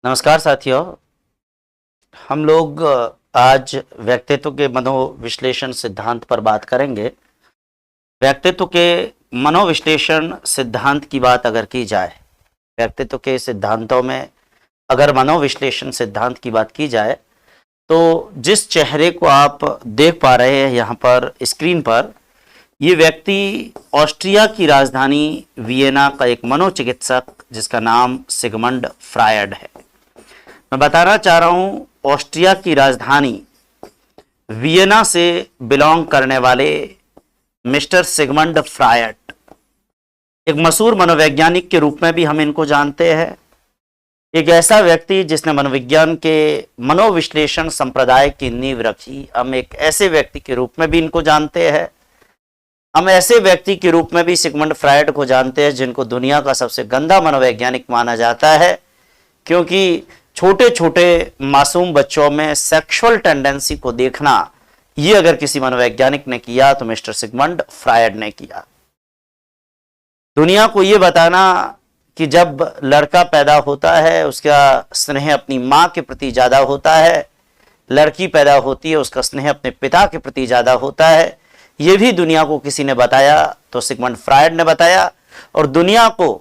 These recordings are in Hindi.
नमस्कार साथियों। हम लोग आज व्यक्तित्व के मनोविश्लेषण सिद्धांत पर बात करेंगे। व्यक्तित्व के मनोविश्लेषण सिद्धांत की बात अगर की जाए, व्यक्तित्व के सिद्धांतों में अगर मनोविश्लेषण सिद्धांत की बात की जाए तो जिस चेहरे को आप देख पा रहे हैं यहाँ पर स्क्रीन पर, ये व्यक्ति ऑस्ट्रिया की राजधानी वियना का एक मनोचिकित्सक जिसका नाम सिगमंड फ्रायड है। मैं बताना चाह रहा हूं, ऑस्ट्रिया की राजधानी वियना से बिलोंग करने वाले मिस्टर सिगमंड फ्रायड एक मशहूर मनोवैज्ञानिक के रूप में भी हम इनको जानते हैं। एक ऐसा व्यक्ति जिसने मनोविज्ञान के मनोविश्लेषण संप्रदाय की नींव रखी। हम एक ऐसे व्यक्ति के रूप में भी इनको जानते हैं। हम ऐसे व्यक्ति के रूप में भी सिगमंड फ्रायड को जानते हैं जिनको दुनिया का सबसे गंदा मनोवैज्ञानिक माना जाता है, क्योंकि छोटे छोटे मासूम बच्चों में सेक्सुअल टेंडेंसी को देखना, ये अगर किसी मनोवैज्ञानिक ने किया तो मिस्टर सिगमंड फ्रायड ने किया। दुनिया को ये बताना कि जब लड़का पैदा होता है उसका स्नेह अपनी माँ के प्रति ज्यादा होता है, लड़की पैदा होती है उसका स्नेह अपने पिता के प्रति ज्यादा होता है, ये भी दुनिया को किसी ने बताया तो सिगमंड फ्रायड ने बताया। और दुनिया को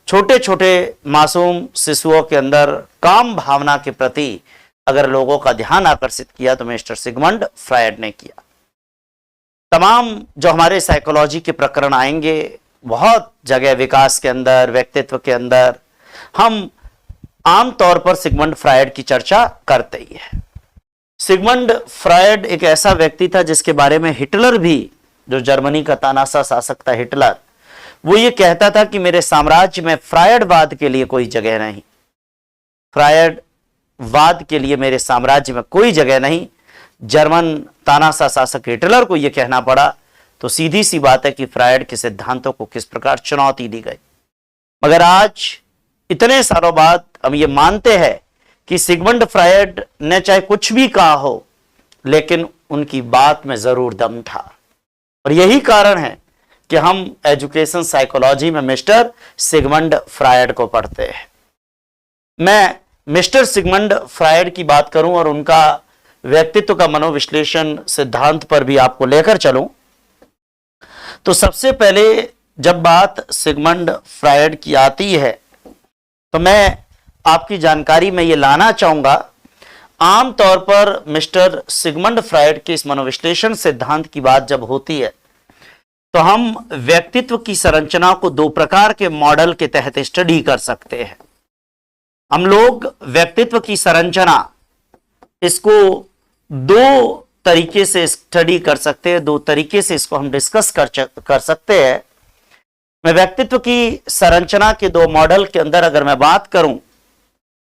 छोटे छोटे मासूम शिशुओं के अंदर काम भावना के प्रति अगर लोगों का ध्यान आकर्षित किया तो मिस्टर सिगमंड फ्रायड ने किया। तमाम जो हमारे साइकोलॉजी के प्रकरण आएंगे, बहुत जगह विकास के अंदर, व्यक्तित्व के अंदर हम आमतौर पर सिगमंड फ्रायड की चर्चा करते ही है। सिगमंड फ्रायड एक ऐसा व्यक्ति था जिसके बारे में हिटलर भी, जो जर्मनी का तानाशाह शासक था हिटलर, वो ये कहता था कि मेरे साम्राज्य में फ्रायडवाद के लिए कोई जगह नहीं, फ्रायडवाद के लिए मेरे साम्राज्य में कोई जगह नहीं। जर्मन तानाशाह शासक हिटलर को यह कहना पड़ा, तो सीधी सी बात है कि फ्रायड के सिद्धांतों को किस प्रकार चुनौती दी गई। मगर आज इतने सालों बाद हम ये मानते हैं कि सिगमंड फ्रायड ने चाहे कुछ भी कहा हो, लेकिन उनकी बात में जरूर दम था। और यही कारण है कि हम एजुकेशन साइकोलॉजी में मिस्टर सिगमंड फ्रायड को पढ़ते हैं। मैं मिस्टर सिगमंड फ्रायड की बात करूं और उनका व्यक्तित्व का मनोविश्लेषण सिद्धांत पर भी आपको लेकर चलूं, तो सबसे पहले जब बात सिगमंड फ्रायड की आती है तो मैं आपकी जानकारी में ये लाना चाहूंगा, आमतौर पर मिस्टर सिगमंड फ्रायड के इस मनोविश्लेषण सिद्धांत की बात जब होती है तो हम व्यक्तित्व की संरचना को दो प्रकार के मॉडल के तहत स्टडी कर सकते हैं। हम लोग व्यक्तित्व की संरचना इसको दो तरीके से स्टडी कर सकते हैं, दो तरीके से इसको हम डिस्कस कर सकते हैं। मैं व्यक्तित्व की संरचना के दो मॉडल के अंदर अगर मैं बात करूं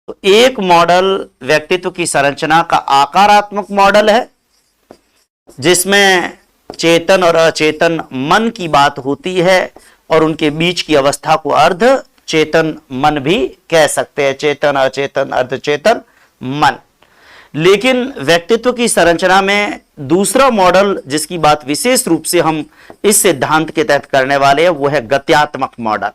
तो एक मॉडल व्यक्तित्व की संरचना का आकारात्मक मॉडल है, जिसमें चेतन और अचेतन मन की बात होती है और उनके बीच की अवस्था को अर्ध चेतन मन भी कह सकते हैं, चेतन अचेतन अर्धचेतन मन। लेकिन व्यक्तित्व की संरचना में दूसरा मॉडल जिसकी बात विशेष रूप से हम इस सिद्धांत के तहत करने वाले हैं वो है गत्यात्मक मॉडल।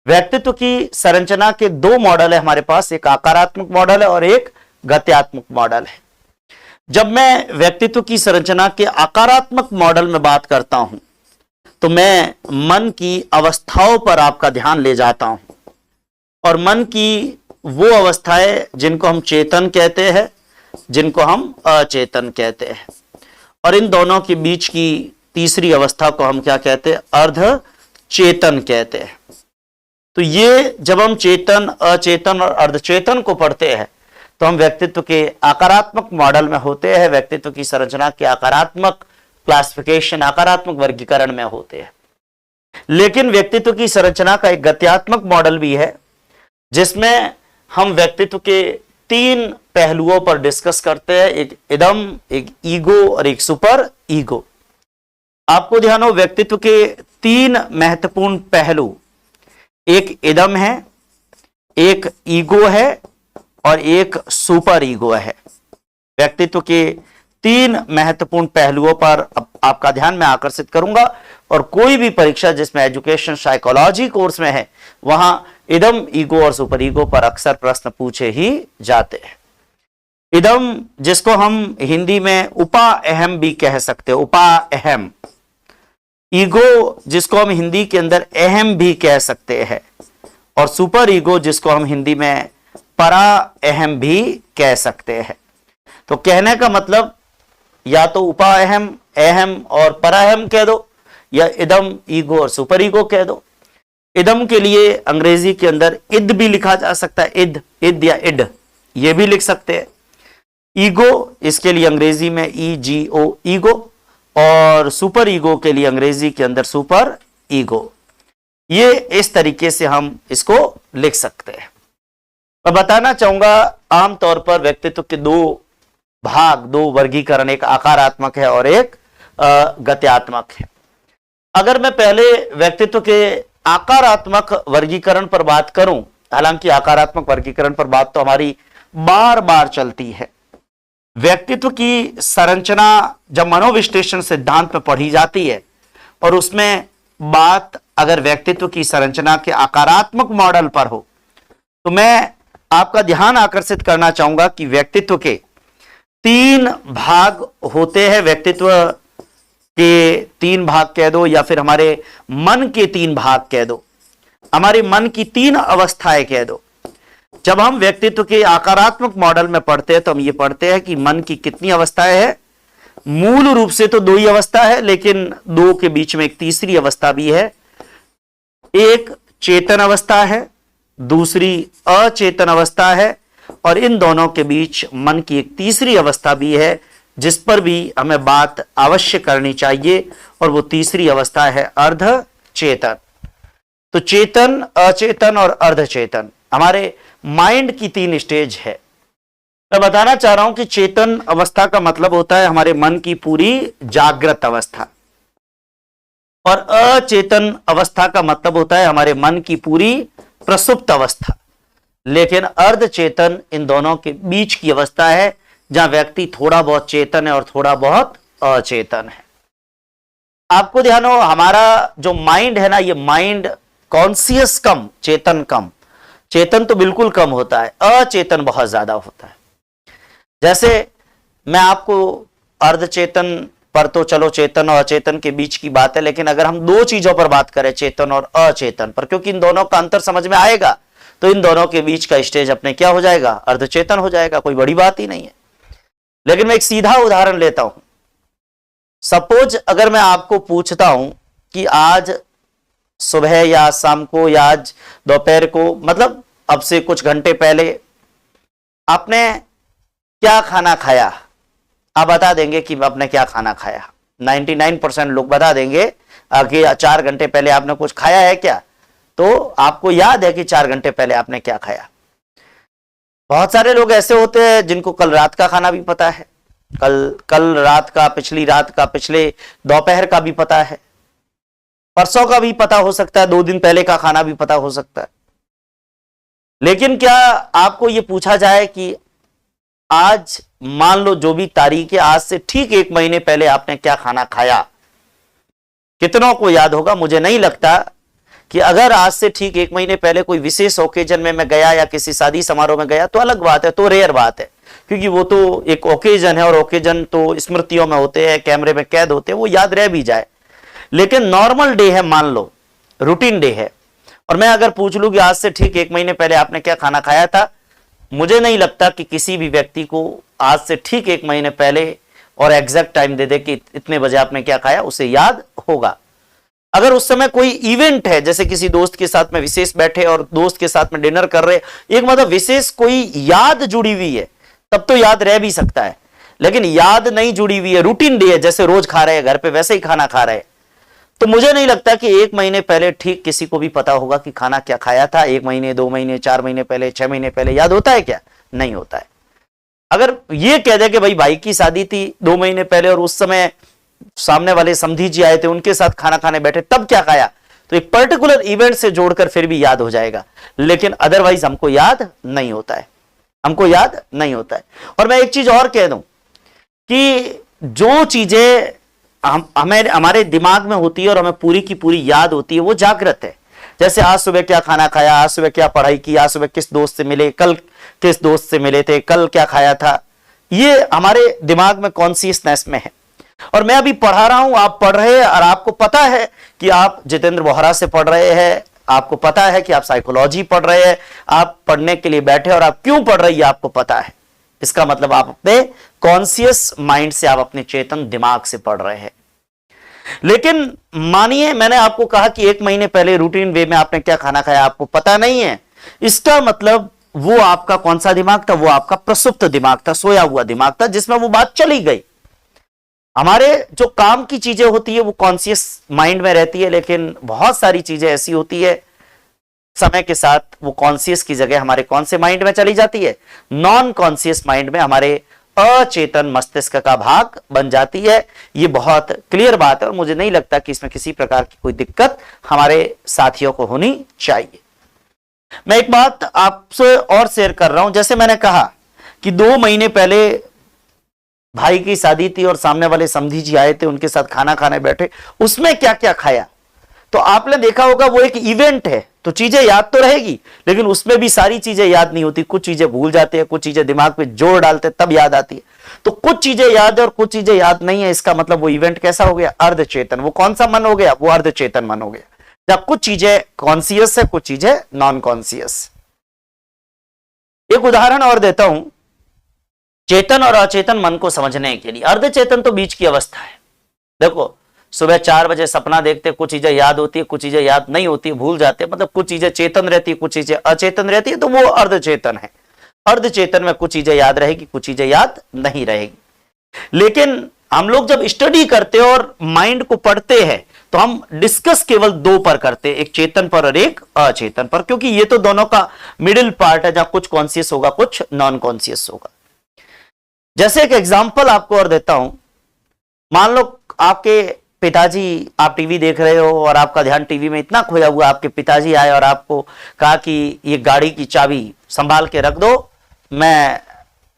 व्यक्तित्व की संरचना के दो मॉडल है हमारे पास, एक आकारात्मक मॉडल है और एक गत्यात्मक मॉडल है। जब मैं व्यक्तित्व की संरचना के आकारात्मक मॉडल में बात करता हूं तो मैं मन की अवस्थाओं पर आपका ध्यान ले जाता हूं, और मन की वो अवस्थाएं जिनको हम चेतन कहते हैं, जिनको हम अचेतन कहते हैं, और इन दोनों के बीच की तीसरी अवस्था को हम क्या कहते हैं, अर्ध चेतन कहते हैं। तो ये जब हम चेतन, अचेतन और अर्धचेतन को पढ़ते हैं तो हम व्यक्तित्व के आकारात्मक मॉडल में होते हैं, व्यक्तित्व की संरचना के आकारात्मक क्लासिफिकेशन, आकारात्मक वर्गीकरण में होते हैं। लेकिन व्यक्तित्व की संरचना का एक गत्यात्मक मॉडल भी है, जिसमें हम व्यक्तित्व के तीन पहलुओं पर डिस्कस करते हैं, एक इदम, एक ईगो और एक सुपर ईगो। आपको ध्यान हो, व्यक्तित्व के तीन महत्वपूर्ण पहलू, एक इदम है, एक ईगो है और एक सुपर ईगो है। व्यक्तित्व के तीन महत्वपूर्ण पहलुओं पर आपका ध्यान मैं आकर्षित करूंगा, और कोई भी परीक्षा जिसमें एजुकेशन साइकोलॉजी कोर्स में है वहां इदम, ईगो और सुपर ईगो पर अक्सर प्रश्न पूछे ही जाते हैं। इदम, जिसको हम हिंदी में उपा अहम भी कह सकते हैं, उपा अहम। ईगो, जिसको हम हिंदी के अंदर अहम भी कह सकते हैं, और सुपर ईगो, जिसको हम हिंदी में परा अहम भी कह सकते हैं। तो कहने का मतलब या तो उपा अहम, अहम और परा अहम कह दो, या इदम, ईगो और सुपर ईगो कह दो। इदम के लिए अंग्रेजी के अंदर इद भी लिखा जा सकता है, इद, इद या इड, ये भी लिख सकते हैं। ईगो, इसके लिए अंग्रेजी में EGO, ईगो, और सुपर ईगो के लिए अंग्रेजी के अंदर सुपर ईगो। ये इस तरीके से हम इसको लिख सकते हैं। मैं बताना चाहूंगा, आमतौर पर व्यक्तित्व के दो भाग, दो वर्गीकरण, एक आकारात्मक है और एक गत्यात्मक है। अगर मैं पहले व्यक्तित्व के आकारात्मक वर्गीकरण पर बात करूं, हालांकि आकारात्मक वर्गीकरण पर बात तो हमारी बार बार चलती है। व्यक्तित्व की संरचना जब मनोविश्लेषण सिद्धांत में पढ़ी जाती है और उसमें बात अगर व्यक्तित्व की संरचना के आकारात्मक मॉडल पर हो, तो मैं आपका ध्यान आकर्षित करना चाहूंगा कि व्यक्तित्व के तीन भाग होते हैं। व्यक्तित्व के तीन भाग कह दो, या फिर हमारे मन के तीन भाग कह दो, हमारे मन की तीन अवस्थाएं कह दो। जब हम व्यक्तित्व के आकारात्मक मॉडल में पढ़ते हैं तो हम ये पढ़ते हैं कि मन की कितनी अवस्थाएं हैं। मूल रूप से तो दो ही अवस्था है, लेकिन दो के बीच में एक तीसरी अवस्था भी है। एक चेतन अवस्था है, दूसरी अचेतन अवस्था है, और इन दोनों के बीच मन की एक तीसरी अवस्था भी है, जिस पर भी हमें बात अवश्य करनी चाहिए, और वो तीसरी अवस्था है अर्ध चेतन। तो चेतन, अचेतन और अर्धचेतन हमारे माइंड की तीन स्टेज है। मैं बताना चाह रहा हूं कि चेतन अवस्था का मतलब होता है हमारे मन की पूरी जागृत अवस्था, और अचेतन अवस्था का मतलब होता है हमारे मन की पूरी प्रसुप्त अवस्था। लेकिन अर्धचेतन इन दोनों के बीच की अवस्था है, जहां व्यक्ति थोड़ा बहुत चेतन है और थोड़ा बहुत अचेतन है। आपको ध्यान हो, हमारा जो माइंड है ना, ये माइंड कॉन्शियस कम, चेतन कम। चेतन तो बिल्कुल कम होता है, अचेतन बहुत ज्यादा होता है। जैसे मैं आपको अर्धचेतन पर तो चलो चेतन और अचेतन के बीच की बात है, लेकिन अगर हम दो चीजों पर बात करें, चेतन और अचेतन पर, क्योंकि इन दोनों का अंतर समझ में आएगा, तो इन दोनों के बीच का स्टेज अपने क्या हो जाएगा, अर्धचेतन हो जाएगा। कोई बड़ी बात ही नहीं है। लेकिन मैं एक सीधा उदाहरण लेता हूं। सपोज अगर मैं आपको पूछता हूं कि आज सुबह या शाम को या आज दोपहर को, मतलब अब से कुछ घंटे पहले आपने क्या खाना खाया, आप बता देंगे कि आपने क्या खाना खाया। 99% लोग बता देंगे कि 4 घंटे पहले आपने कुछ खाया है क्या, तो आपको याद है कि 4 घंटे पहले आपने क्या खाया। बहुत सारे लोग ऐसे होते हैं जिनको कल रात का खाना भी पता है, कल रात का, पिछली रात का, पिछले दोपहर का भी पता है, परसों का भी पता हो सकता है, 2 दिन पहले का खाना भी पता हो सकता है। लेकिन क्या आपको यह पूछा जाए कि आज मान लो जो भी तारीख है, आज से ठीक 1 महीने पहले आपने क्या खाना खाया, कितनों को याद होगा? मुझे नहीं लगता कि अगर आज से ठीक 1 महीने पहले कोई विशेष ओकेजन में मैं गया या किसी शादी समारोह में गया तो अलग बात है, तो रेयर बात है, क्योंकि वो तो एक ओकेजन है और ओकेजन तो स्मृतियों में होते हैं, कैमरे में कैद होते हैं, वो याद रह भी जाए। लेकिन नॉर्मल डे है, मान लो रूटीन डे है, और मैं अगर पूछ लूं कि आज से ठीक 1 महीने पहले आपने क्या खाना खाया था, मुझे नहीं लगता कि किसी भी व्यक्ति को आज से ठीक 1 महीने पहले और एग्जैक्ट टाइम दे दे कि इतने बजे आपने क्या खाया, उसे याद होगा। अगर उस समय कोई इवेंट है, जैसे किसी दोस्त के साथ में विशेष बैठे और दोस्त के साथ में डिनर कर रहे, एक मतलब विशेष कोई याद जुड़ी हुई है, तब तो याद रह भी सकता है। लेकिन याद नहीं जुड़ी हुई है, रूटीन डे है, जैसे रोज खा रहे हैं घर पे वैसे ही खाना खा रहे हैं, तो मुझे नहीं लगता कि 1 महीने पहले ठीक किसी को भी पता होगा कि खाना क्या खाया था। 1 महीने, 2 महीने, 4 महीने पहले, 6 महीने पहले याद होता है क्या? नहीं होता है। अगर ये कह दे कि भाई की शादी थी 2 महीने पहले और उस समय सामने वाले समधी जी आए थे, उनके साथ खाना खाने बैठे, तब क्या खाया, तो एक पर्टिकुलर इवेंट से जोड़कर फिर भी याद हो जाएगा। लेकिन अदरवाइज हमको याद नहीं होता है, हमको याद नहीं होता है। और मैं एक चीज और कह दूं, कि जो चीजें हमें हमारे दिमाग में होती है और हमें पूरी की पूरी याद होती है वो जागृत है। जैसे आज सुबह क्या खाना खाया, आज सुबह क्या पढ़ाई की, आज सुबह किस दोस्त से मिले, कल किस दोस्त से मिले थे, कल क्या खाया था, ये हमारे दिमाग में कॉन्शियसनेस में है। और मैं अभी पढ़ा रहा हूं, आप पढ़ रहे हैं और आपको पता है कि आप जितेंद्र बोहरा से पढ़ रहे हैं, आपको पता है कि आप साइकोलॉजी पढ़ रहे हैं, आप पढ़ने के लिए बैठे और आप क्यों पढ़ रही है आपको पता है। इसका मतलब आप अपने कॉन्शियस माइंड से, आप अपने चेतन दिमाग से पढ़ रहे हैं। लेकिन मानिए मैंने आपको कहा कि 1 महीने पहले रूटीन वे में आपने क्या खाना खाया आपको पता नहीं है, इसका मतलब वो आपका कौन सा दिमाग था, वो आपका प्रसुप्त दिमाग था, सोया हुआ दिमाग था, जिसमें वो बात चली गई। हमारे जो काम की चीजें होती है वो कॉन्शियस माइंड में रहती है, लेकिन बहुत सारी चीजें ऐसी होती है समय के साथ वो कॉन्शियस की जगह हमारे कौन से माइंड में चली जाती है, नॉन कॉन्शियस माइंड में, हमारे अचेतन मस्तिष्क का भाग बन जाती है। ये बहुत क्लियर बात है और मुझे नहीं लगता कि इसमें किसी प्रकार की कोई दिक्कत हमारे साथियों को होनी चाहिए। मैं एक बात आपसे और शेयर कर रहा हूं, जैसे मैंने कहा कि 2 महीने पहले भाई की शादी थी और सामने वाले समधी जी आए थे, उनके साथ खाना खाने बैठे, उसमें क्या क्या खाया, तो आपने देखा होगा वो एक इवेंट है, तो चीजें याद तो रहेगी, लेकिन उसमें भी सारी चीजें याद नहीं होती, कुछ चीजें भूल जाते हैं, कुछ चीजें दिमाग पे जोर डालते तब याद आती है। तो कुछ चीजें याद है और कुछ चीजें याद नहीं है, इसका मतलब वो इवेंट कैसा हो गया, अर्धचेतन। वो कौन सा मन हो गया, वो अर्धचेतन मन हो गया, जब कुछ चीजें कॉन्शियस है, कुछ चीजें नॉन कॉन्शियस। एक उदाहरण और देता हूं चेतन और अचेतन मन को समझने के लिए। अर्धचेतन तो बीच की अवस्था है। देखो सुबह 4 बजे सपना देखते, कुछ चीजें याद होती है, कुछ चीजें याद नहीं होती, भूल जाते हैं, मतलब कुछ चीजें चेतन रहती है, कुछ चीजें अचेतन रहती है, तो वो अर्धचेतन है। अर्धचेतन में कुछ चीजें याद रहेगी, कुछ चीजें याद नहीं रहेगी। लेकिन हम लोग जब स्टडी करते हैं और माइंड को पढ़ते हैं तो हम डिस्कस केवल 2 पर करते हैं, एक चेतन पर और एक अचेतन पर, क्योंकि ये तो दोनों का मिडिल पार्ट है, जहां कुछ कॉन्शियस होगा, कुछ नॉन कॉन्शियस होगा। जैसे एक एग्जांपल आपको और देता हूं, मान लो आपके पिताजी, आप टीवी देख रहे हो और आपका ध्यान टीवी में इतना खोया हुआ, आपके पिताजी आए और आपको कहा कि ये गाड़ी की चाबी संभाल के रख दो, मैं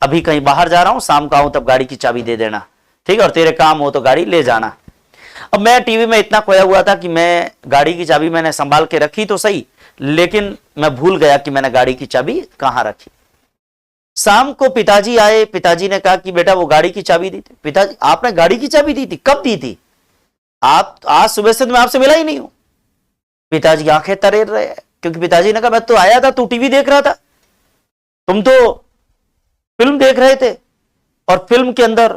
अभी कहीं बाहर जा रहा हूं, शाम को आऊं तब गाड़ी की चाबी दे देना, ठीक है, और तेरे काम हो तो गाड़ी ले जाना। अब मैं टीवी में इतना खोया हुआ था कि मैं गाड़ी की चाबी मैंने संभाल के रखी तो सही, लेकिन मैं भूल गया कि मैंने गाड़ी की चाबी कहां रखी। शाम को पिताजी आए, पिताजी ने कहा कि बेटा वो गाड़ी की चाबी दी थी। पिताजी आपने गाड़ी की चाबी दी थी, कब दी थी? आप आज सुबह से मैं आपसे मिला ही नहीं हूं। पिताजी आंखें तरेर रहे हैं, क्योंकि पिताजी ने कहा मैं तो आया था, तू टीवी देख रहा था, तुम तो फिल्म देख रहे थे और फिल्म के अंदर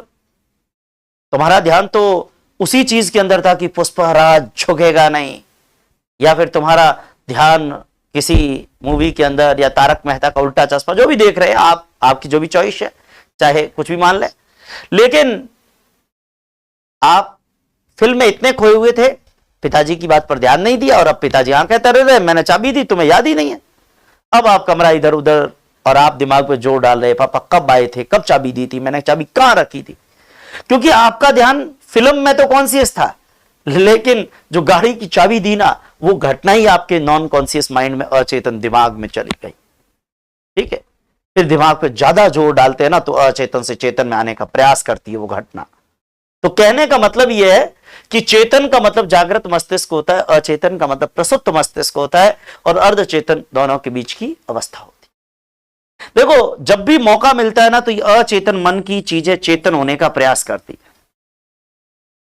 तुम्हारा ध्यान तो उसी चीज के अंदर था कि पुष्पराज झुकेगा नहीं, या फिर तुम्हारा ध्यान किसी मूवी के अंदर या तारक मेहता का उल्टा चश्मा, जो भी देख रहे हैं आप, आपकी जो भी चॉइस है, चाहे कुछ भी मान ले, लेकिन आप फिल्म में इतने खोए हुए थे, पिताजी की बात पर ध्यान नहीं दिया और अब पिताजी आंखें तरे रहे, मैंने चाबी दी, तुम्हें याद ही नहीं है। अब आप कमरा इधर उधर और आप दिमाग पे जोर डाल रहे, पापा कब आए थे, कब चाबी दी थी, मैंने चाबी कहां रखी थी, क्योंकि आपका ध्यान फिल्म में तो कॉन्शियस था, लेकिन जो गाड़ी की चाबी दी ना, वो घटना ही आपके नॉन कॉन्शियस माइंड में, अचेतन दिमाग में चली गई। ठीक है, फिर दिमाग पे ज्यादा जोर डालते हैं ना तो अचेतन से चेतन में आने का प्रयास करती है वो घटना। तो कहने का मतलब यह है कि चेतन का मतलब जागृत मस्तिष्क होता है, अचेतन का मतलब प्रसुप्त मस्तिष्क होता है, और अर्धचेतन दोनों के बीच की अवस्था होती है। देखो जब भी मौका मिलता है ना तो ये अचेतन मन की चीजें चेतन होने का प्रयास करती है।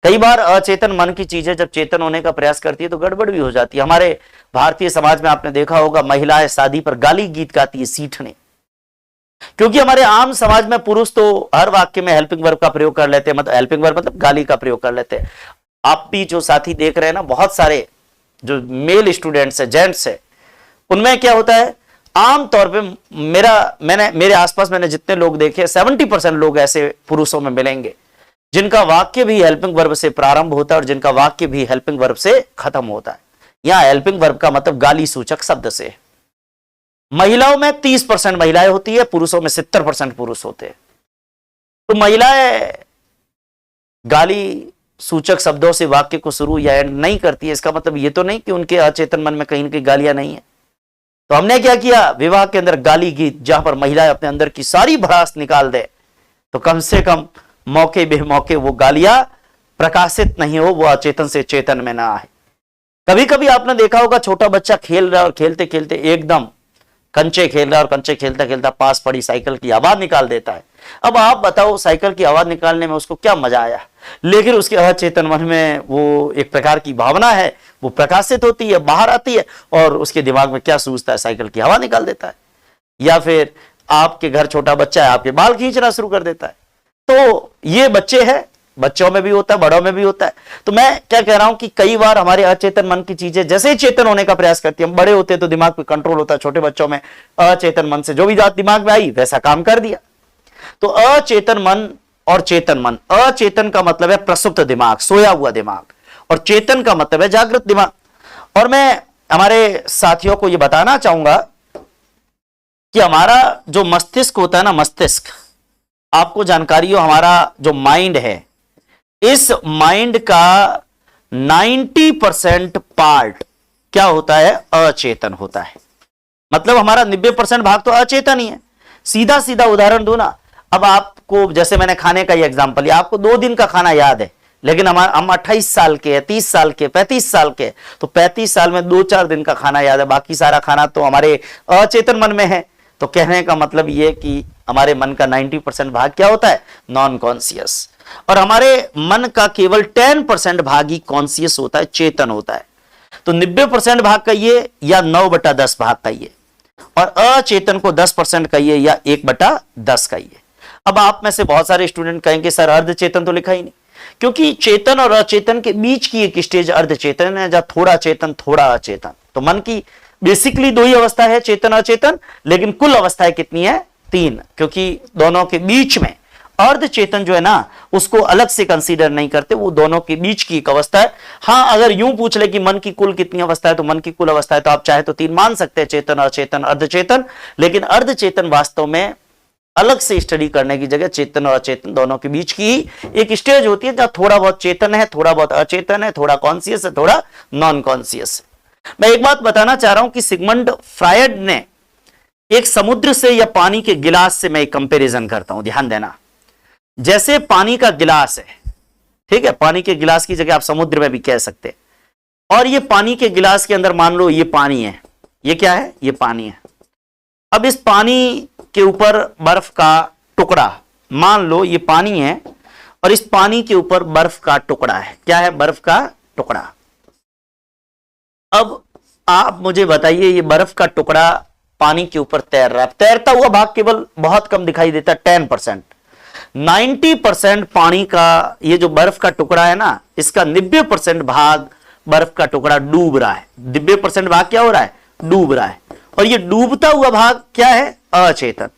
कई बार अचेतन मन की चीजें जब चेतन होने का प्रयास करती है तो गड़बड़ भी हो जाती है। हमारे भारतीय समाज में आपने देखा होगा, महिलाएं शादी पर गाली गीत गाती है, सीठने, क्योंकि हमारे आम समाज में पुरुष तो हर वाक्य में हेल्पिंग वर्ब का प्रयोग कर लेते हैं, मतलब हेल्पिंग वर्ब मतलब गाली का प्रयोग कर लेते हैं। आप भी जो साथी देख रहे हैं ना, बहुत सारे जो मेल स्टूडेंट्स है, जेंट्स है, उनमें क्या होता है, आमतौर पे मेरे आसपास मैंने जितने लोग देखे, 70% लोग ऐसे पुरुषों में मिलेंगे जिनका वाक्य भी हेल्पिंग वर्ब से प्रारंभ होता है और जिनका वाक्य भी हेल्पिंग वर्ब से खत्म होता है। यहां हेल्पिंग वर्ब का मतलब गाली सूचक शब्द से है। महिलाओं में 30% महिलाएं होती है, पुरुषों में 70% पुरुष होते हैं। तो महिलाएं गाली सूचक शब्दों से वाक्य को शुरू या एंड नहीं करती है, इसका मतलब ये तो नहीं कि उनके अचेतन मन में कहीं न कहीं गालियां नहीं है। तो हमने क्या किया, विवाह के अंदर गाली गीत, जहां पर महिलाएं अपने अंदर की सारी भड़ास निकाल दे, तो कम से कम मौके बेमौके वो गालियां प्रकाशित नहीं हो, वो अचेतन से चेतन में ना आए। कभी कभी आपने देखा होगा छोटा बच्चा खेल रहा है और खेलते खेलते एकदम कंचे खेल रहा है और कंचे खेलता खेलता पास पड़ी साइकिल की आवाज निकाल देता है। अब आप बताओ साइकिल की आवाज निकालने में उसको क्या मजा आया, लेकिन उसके अचेतन मन में वो एक प्रकार की भावना है, वो प्रकाशित होती है, बाहर आती है और उसके दिमाग में क्या सूझता है, साइकिल की हवा निकाल देता है। या फिर आपके घर छोटा बच्चा है, आपके बाल खींचना शुरू कर देता है। तो ये बच्चे हैं, बच्चों में भी होता है, बड़ों में भी होता है। तो मैं क्या कह रहा हूं कि कई बार हमारे अचेतन मन की चीजें जैसे ही चेतन होने का प्रयास करती है, हम बड़े होते हैं तो दिमाग पे कंट्रोल होता है, छोटे बच्चों में अचेतन मन से जो भी बात दिमाग में आई वैसा काम कर दिया। तो अचेतन मन और चेतन मन, अचेतन का मतलब है प्रसुप्त दिमाग, सोया हुआ दिमाग, और चेतन का मतलब है जागृत दिमाग। और मैं हमारे साथियों को यह बताना चाहूंगा कि हमारा जो मस्तिष्क होता है ना, मस्तिष्क, आपको जानकारी हो, हमारा जो माइंड है, इस माइंड का 90% पार्ट क्या होता है, अचेतन होता है। मतलब हमारा 90% भाग तो अचेतन ही है। सीधा सीधा उदाहरण दूं ना, अब आपको, जैसे मैंने खाने का ये एग्जांपल लिया, आपको 2 दिन का खाना याद है, लेकिन हम 28 साल के हैं, 30 साल के, 35 साल के, तो 35 साल में 2-4 दिन का खाना याद है, बाकी सारा खाना तो हमारे अचेतन मन में है। तो कहने का मतलब ये कि हमारे मन का 90% भाग क्या होता है, नॉन कॉन्शियस, और हमारे मन का केवल 10% भाग ही कॉन्शियस होता है, चेतन होता है। तो 90% भाग का ये, या 9/10 भाग का ये, और अचेतन को 10% कहिए या 1/10 कहिए। अब आप में से बहुत सारे स्टूडेंट कहेंगे सर अर्धचेतन तो लिखा ही नहीं, क्योंकि चेतन और अचेतन के बीच की एक स्टेज अर्धचेतन है, जहां थोड़ा चेतन थोड़ा अचेतन। तो मन की बेसिकली 2 ही अवस्था है, चेतन अचेतन, लेकिन कुल अवस्थाएं कितनी है, 3, क्योंकि दोनों के बीच में अर्धचेतन जो है ना, उसको अलग से कंसीडर नहीं करते, वो दोनों के बीच की एक अवस्था है। हां, अगर यूं पूछ ले कि मन की कुल कितनी अवस्था है, तो मन की कुल अवस्था है तो आप चाहे तो 3 मान सकते हैं, चेतन, अचेतन, अर्धचेतन। लेकिन अर्धचेतन वास्तव में अलग से स्टडी करने की जगह चेतन और अचेतन दोनों के बीच की एक स्टेज होती है, जहां थोड़ा बहुत चेतन है, थोड़ा बहुत अचेतन है, थोड़ा कॉन्शियस है, थोड़ा नॉन कॉन्शियस है। मैं एक बात बताना चाह रहा हूं कि सिगमंड फ्रायड ने एक समुद्र से या पानी के गिलास से मैं एक कंपेरिजन करता हूं, ध्यान देना। जैसे पानी का गिलास है, ठीक है, पानी के गिलास की जगह आप समुद्र में भी कह सकते हैं, और ये पानी के गिलास के अंदर मान लो ये पानी है, ये क्या है, ये पानी है। अब इस पानी के ऊपर बर्फ का टुकड़ा, मान लो ये पानी है और इस पानी के ऊपर बर्फ का टुकड़ा है, क्या है, बर्फ का टुकड़ा। अब आप मुझे बताइए, ये बर्फ का टुकड़ा पानी के ऊपर तैर रहा है, तैरता हुआ भाग केवल बहुत कम दिखाई देता है, 10%। 90% पानी का ये जो बर्फ का टुकड़ा है ना, इसका 90% भाग बर्फ का टुकड़ा डूब रहा है। 90% भाग क्या हो रहा है, डूब रहा है, और ये डूबता हुआ भाग क्या है, अचेतन।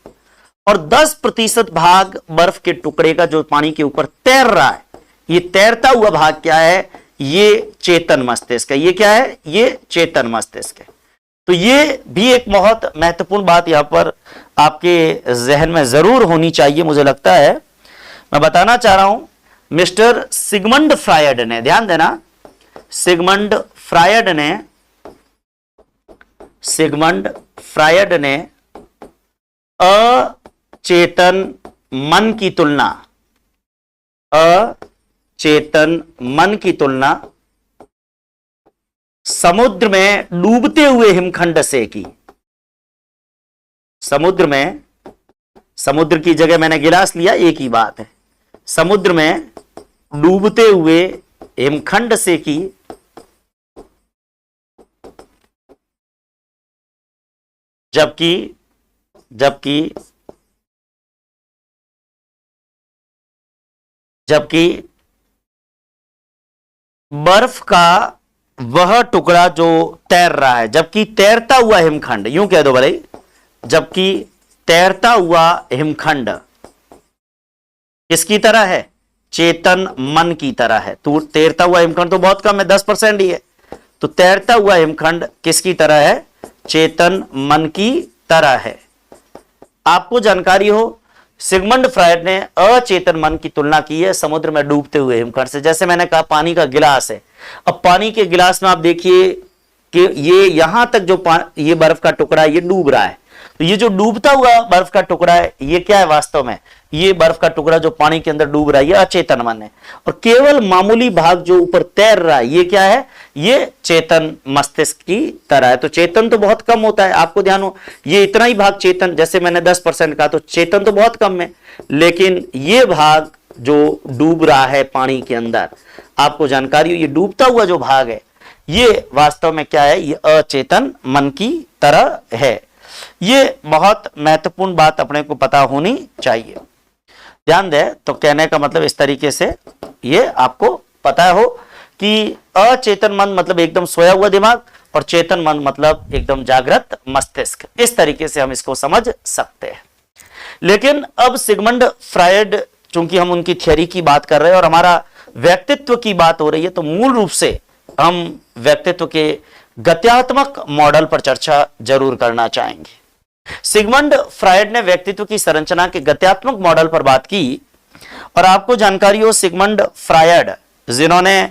और 10% भाग बर्फ के टुकड़े का जो पानी के ऊपर तैर रहा है, ये तैरता हुआ भाग क्या है, ये चेतन मस्तिष्क है। ये क्या है, ये चेतन मस्तिष्क है। तो ये भी एक बहुत महत्वपूर्ण बात यहां पर आपके जहन में जरूर होनी चाहिए, मुझे लगता है। मैं बताना चाह रहा हूं, मिस्टर सिगमंड फ्रायड ने, ध्यान देना, सिगमंड फ्रायड ने अचेतन मन की तुलना समुद्र में डूबते हुए हिमखंड से की। समुद्र की जगह मैंने गिलास लिया, एक ही बात है। समुद्र में डूबते हुए हिमखंड से की, जबकि बर्फ का वह टुकड़ा जो तैर रहा है, जबकि तैरता हुआ हिमखंड, यूं कह दो भले, जबकि तैरता हुआ हिमखंड किसकी तरह है, चेतन मन की तरह है। तो तैरता हुआ हिमखंड तो बहुत कम है, 10% ही है। तो तैरता हुआ हिमखंड किसकी तरह है, चेतन मन की तरह है। आपको जानकारी हो, सिगमंड फ्रायड ने अचेतन मन की तुलना की है समुद्र में डूबते हुए हिमखंड से। जैसे मैंने कहा पानी का गिलास है, अब पानी के गिलास में आप देखिए कि ये यहां तक जो ये बर्फ का टुकड़ा ये डूब रहा है, तो ये जो डूबता हुआ बर्फ का टुकड़ा है, ये क्या है वास्तव में? ये बर्फ का टुकड़ा जो पानी के अंदर डूब रहा है, ये अचेतन मन है। और केवल मामूली भाग जो ऊपर तैर रहा है, ये क्या है? ये चेतन मस्तिष्क की तरह है। तो चेतन तो बहुत कम होता है, आपको ध्यान हो, ये इतना ही भाग चेतन, जैसे मैंने 10% कहा, तो चेतन तो बहुत कम है, लेकिन ये भाग जो डूब रहा है पानी के अंदर, आपको जानकारी हो, ये डूबता हुआ जो भाग है, ये वास्तव में क्या है? ये अचेतन मन की तरह है। ये बहुत महत्वपूर्ण बात अपने को पता होनी चाहिए। ध्यान दें, तो कहने का मतलब इस तरीके से ये आपको पता हो कि अचेतन मन मतलब एकदम सोया हुआ दिमाग, और चेतन मन मतलब एकदम जागृत मस्तिष्क। इस तरीके से हम इसको समझ सकते हैं। लेकिन अब सिगमंड फ्रायड, चूंकि हम उनकी थियरी की बात कर रहे हैं और हमारा व्यक्तित्व की बात हो रही है, तो मूल रूप से हम व्यक्तित्व के गत्यात्मक मॉडल पर चर्चा जरूर करना चाहेंगे। सिगमंड फ्रायड ने व्यक्तित्व की संरचना के गत्यात्मक मॉडल पर बात की, और आपको जानकारी हो, सिगमंड फ्रायड जिन्होंने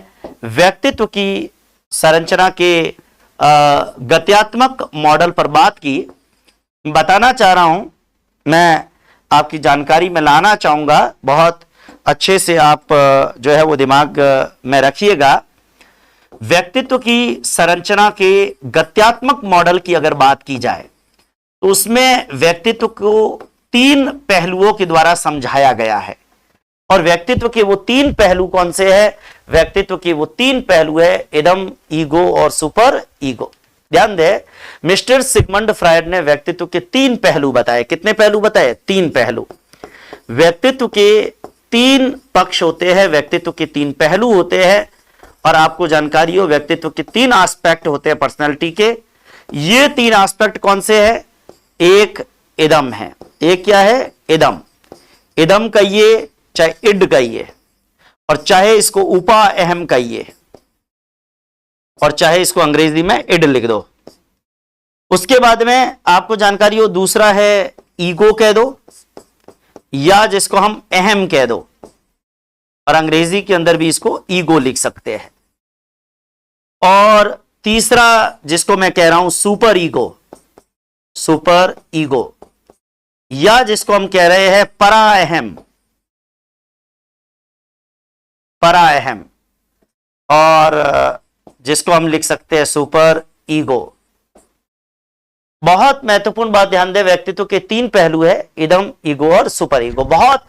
व्यक्तित्व की संरचना के गत्यात्मक मॉडल पर बात की, बताना चाह रहा हूं, मैं आपकी जानकारी में लाना चाहूंगा, बहुत अच्छे से आप जो है वो दिमाग में रखिएगा। व्यक्तित्व की संरचना के गत्यात्मक मॉडल की अगर बात की जाए, तो उसमें व्यक्तित्व को 3 पहलुओं के द्वारा समझाया गया है। और व्यक्तित्व के वो 3 पहलू कौन से हैं? व्यक्तित्व के वो 3 पहलू है इदम, ईगो और सुपर ईगो। ध्यान दें, मिस्टर सिगमंड फ्रायड ने व्यक्तित्व के 3 पहलू बताए। कितने पहलू बताए? 3 पहलू। व्यक्तित्व के 3 पक्ष होते हैं, व्यक्तित्व के 3 पहलू होते हैं, और आपको जानकारी हो, व्यक्तित्व के 3 एस्पेक्ट होते हैं पर्सनालिटी के। ये 3 एस्पेक्ट कौन से हैं? एक इदम है। एक क्या है? इदम। इदम कहिए, चाहे इड कहिए, और चाहे इसको उपा अहम कहिए, और चाहे इसको अंग्रेजी में इड लिख दो। उसके बाद में आपको जानकारी हो, दूसरा है ईगो कह दो, या जिसको हम अहम कह दो, और अंग्रेजी के अंदर भी इसको ईगो लिख सकते हैं। और तीसरा जिसको मैं कह रहा हूं सुपर ईगो, सुपर ईगो, या जिसको हम कह रहे हैं परा अहम, परा अहम, और जिसको हम लिख सकते हैं सुपर ईगो। बहुत महत्वपूर्ण बात ध्यान दें, व्यक्तित्व के 3 पहलू है, इदम, ईगो और सुपर ईगो। बहुत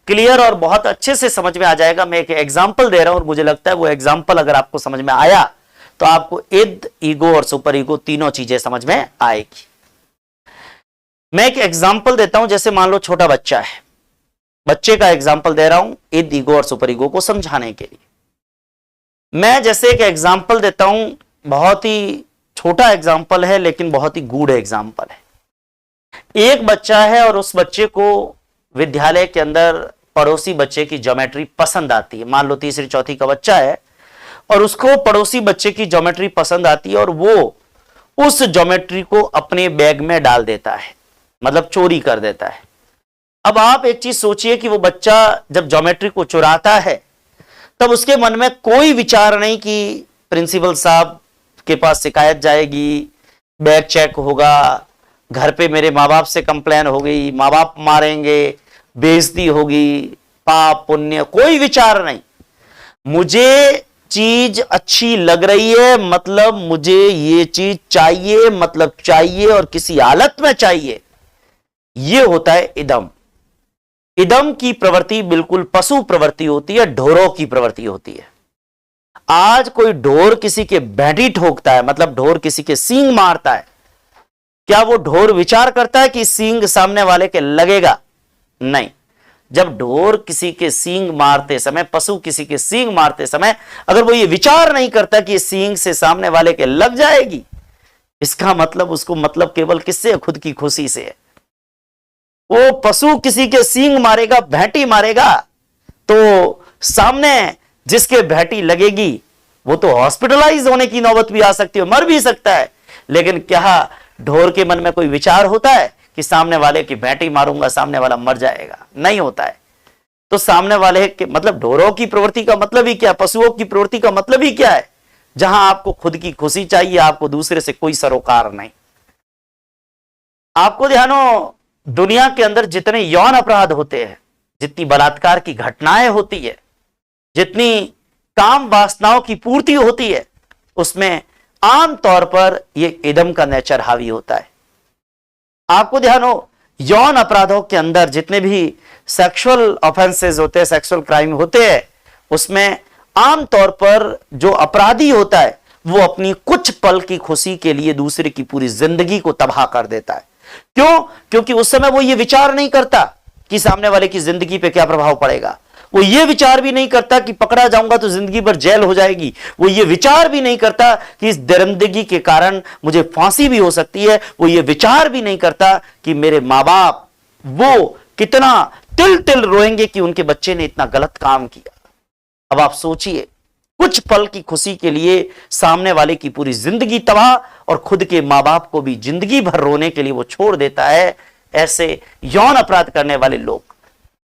क्लियर और बहुत अच्छे से समझ में आ जाएगा। मैं एक एग्जांपल दे रहा हूं, और मुझे लगता है वो एग्जांपल अगर आपको समझ में आया, तो आपको इद, ईगो और सुपर ईगो तीनों चीजें समझ में आएगी। मैं एक एग्जांपल देता हूं, जैसे मान लो छोटा बच्चा है, बच्चे का एग्जांपल दे रहा हूं इद, ईगो और सुपर ईगो को समझाने के लिए। मैं जैसे एक एग्जांपल देता हूं, बहुत ही छोटा एग्जांपल है, लेकिन बहुत ही गूढ़ एग्जांपल है। एक बच्चा है, और उस बच्चे को विद्यालय के अंदर पड़ोसी बच्चे की ज्योमेट्री पसंद आती है। मान लो 3री-4थी का बच्चा है, और उसको पड़ोसी बच्चे की ज्योमेट्री पसंद आती है, और वो उस ज्योमेट्री को अपने बैग में डाल देता है, मतलब चोरी कर देता है। अब आप एक चीज सोचिए कि वो बच्चा जब ज्योमेट्री को चुराता है, तब उसके मन में कोई विचार नहीं कि प्रिंसिपल साहब के पास शिकायत जाएगी, बैग चेक होगा, घर पे मेरे माँ बाप से कंप्लेन हो गई, माँ बाप मारेंगे, बेइज्जती होगी, पाप पुण्य, कोई विचार नहीं। मुझे चीज अच्छी लग रही है, मतलब मुझे ये चीज चाहिए, मतलब चाहिए, और किसी हालत में चाहिए। ये होता है इदम। इदम की प्रवृत्ति बिल्कुल पशु प्रवृत्ति होती है, ढोरों की प्रवृत्ति होती है। आज कोई ढोर किसी के बैठी ठोकता है, मतलब ढोर किसी के सींग मारता है, क्या वो ढोर विचार करता है कि सींग सामने वाले के लगेगा? नहीं। जब ढोर किसी के सींग मारते समय, पशु किसी के सींग मारते समय, अगर वो ये विचार नहीं करता कि सींग से सामने वाले के लग जाएगी, इसका मतलब उसको मतलब केवल किससे? खुद की खुशी से है। वो पशु किसी के सींग मारेगा, भैंटी मारेगा, तो सामने जिसके भैंटी लगेगी वो तो हॉस्पिटलाइज होने की नौबत भी आ सकती है, मर भी सकता है। लेकिन क्या ढोर के मन में कोई विचार होता है कि सामने वाले की भैंटी मारूंगा, सामने वाला मर जाएगा? नहीं होता है। तो सामने वाले के मतलब ढोरों की प्रवृत्ति का मतलब ही क्या, पशुओं की प्रवृत्ति का मतलब ही क्या है? जहां आपको खुद की खुशी चाहिए, आपको दूसरे से कोई सरोकार नहीं। आपको ध्यान हो, दुनिया के अंदर जितने यौन अपराध होते हैं, जितनी बलात्कार की घटनाएं होती है, जितनी काम वासनाओं की पूर्ति होती है, उसमें आमतौर पर यह इदम का नेचर हावी होता है। आपको ध्यान हो, यौन अपराधों के अंदर जितने भी सेक्सुअल ऑफेंसेस होते हैं, सेक्सुअल क्राइम होते हैं, उसमें आमतौर पर जो अपराधी होता है वो अपनी कुछ पल की खुशी के लिए दूसरे की पूरी जिंदगी को तबाह कर देता है। क्यों? क्योंकि उस समय वो ये विचार नहीं करता कि सामने वाले की जिंदगी पे क्या प्रभाव पड़ेगा। वो ये विचार भी नहीं करता कि पकड़ा जाऊंगा तो जिंदगी भर जेल हो जाएगी। वो ये विचार भी नहीं करता कि इस दरिंदगी के कारण मुझे फांसी भी हो सकती है। वो ये विचार भी नहीं करता कि मेरे मां बाप वो कितना तिल तिल रोएंगे कि उनके बच्चे ने इतना गलत काम किया। अब आप सोचिए, कुछ पल की खुशी के लिए सामने वाले की पूरी जिंदगी तबाह, और खुद के मां बाप को भी जिंदगी भर रोने के लिए वो छोड़ देता है। ऐसे यौन अपराध करने वाले लोग,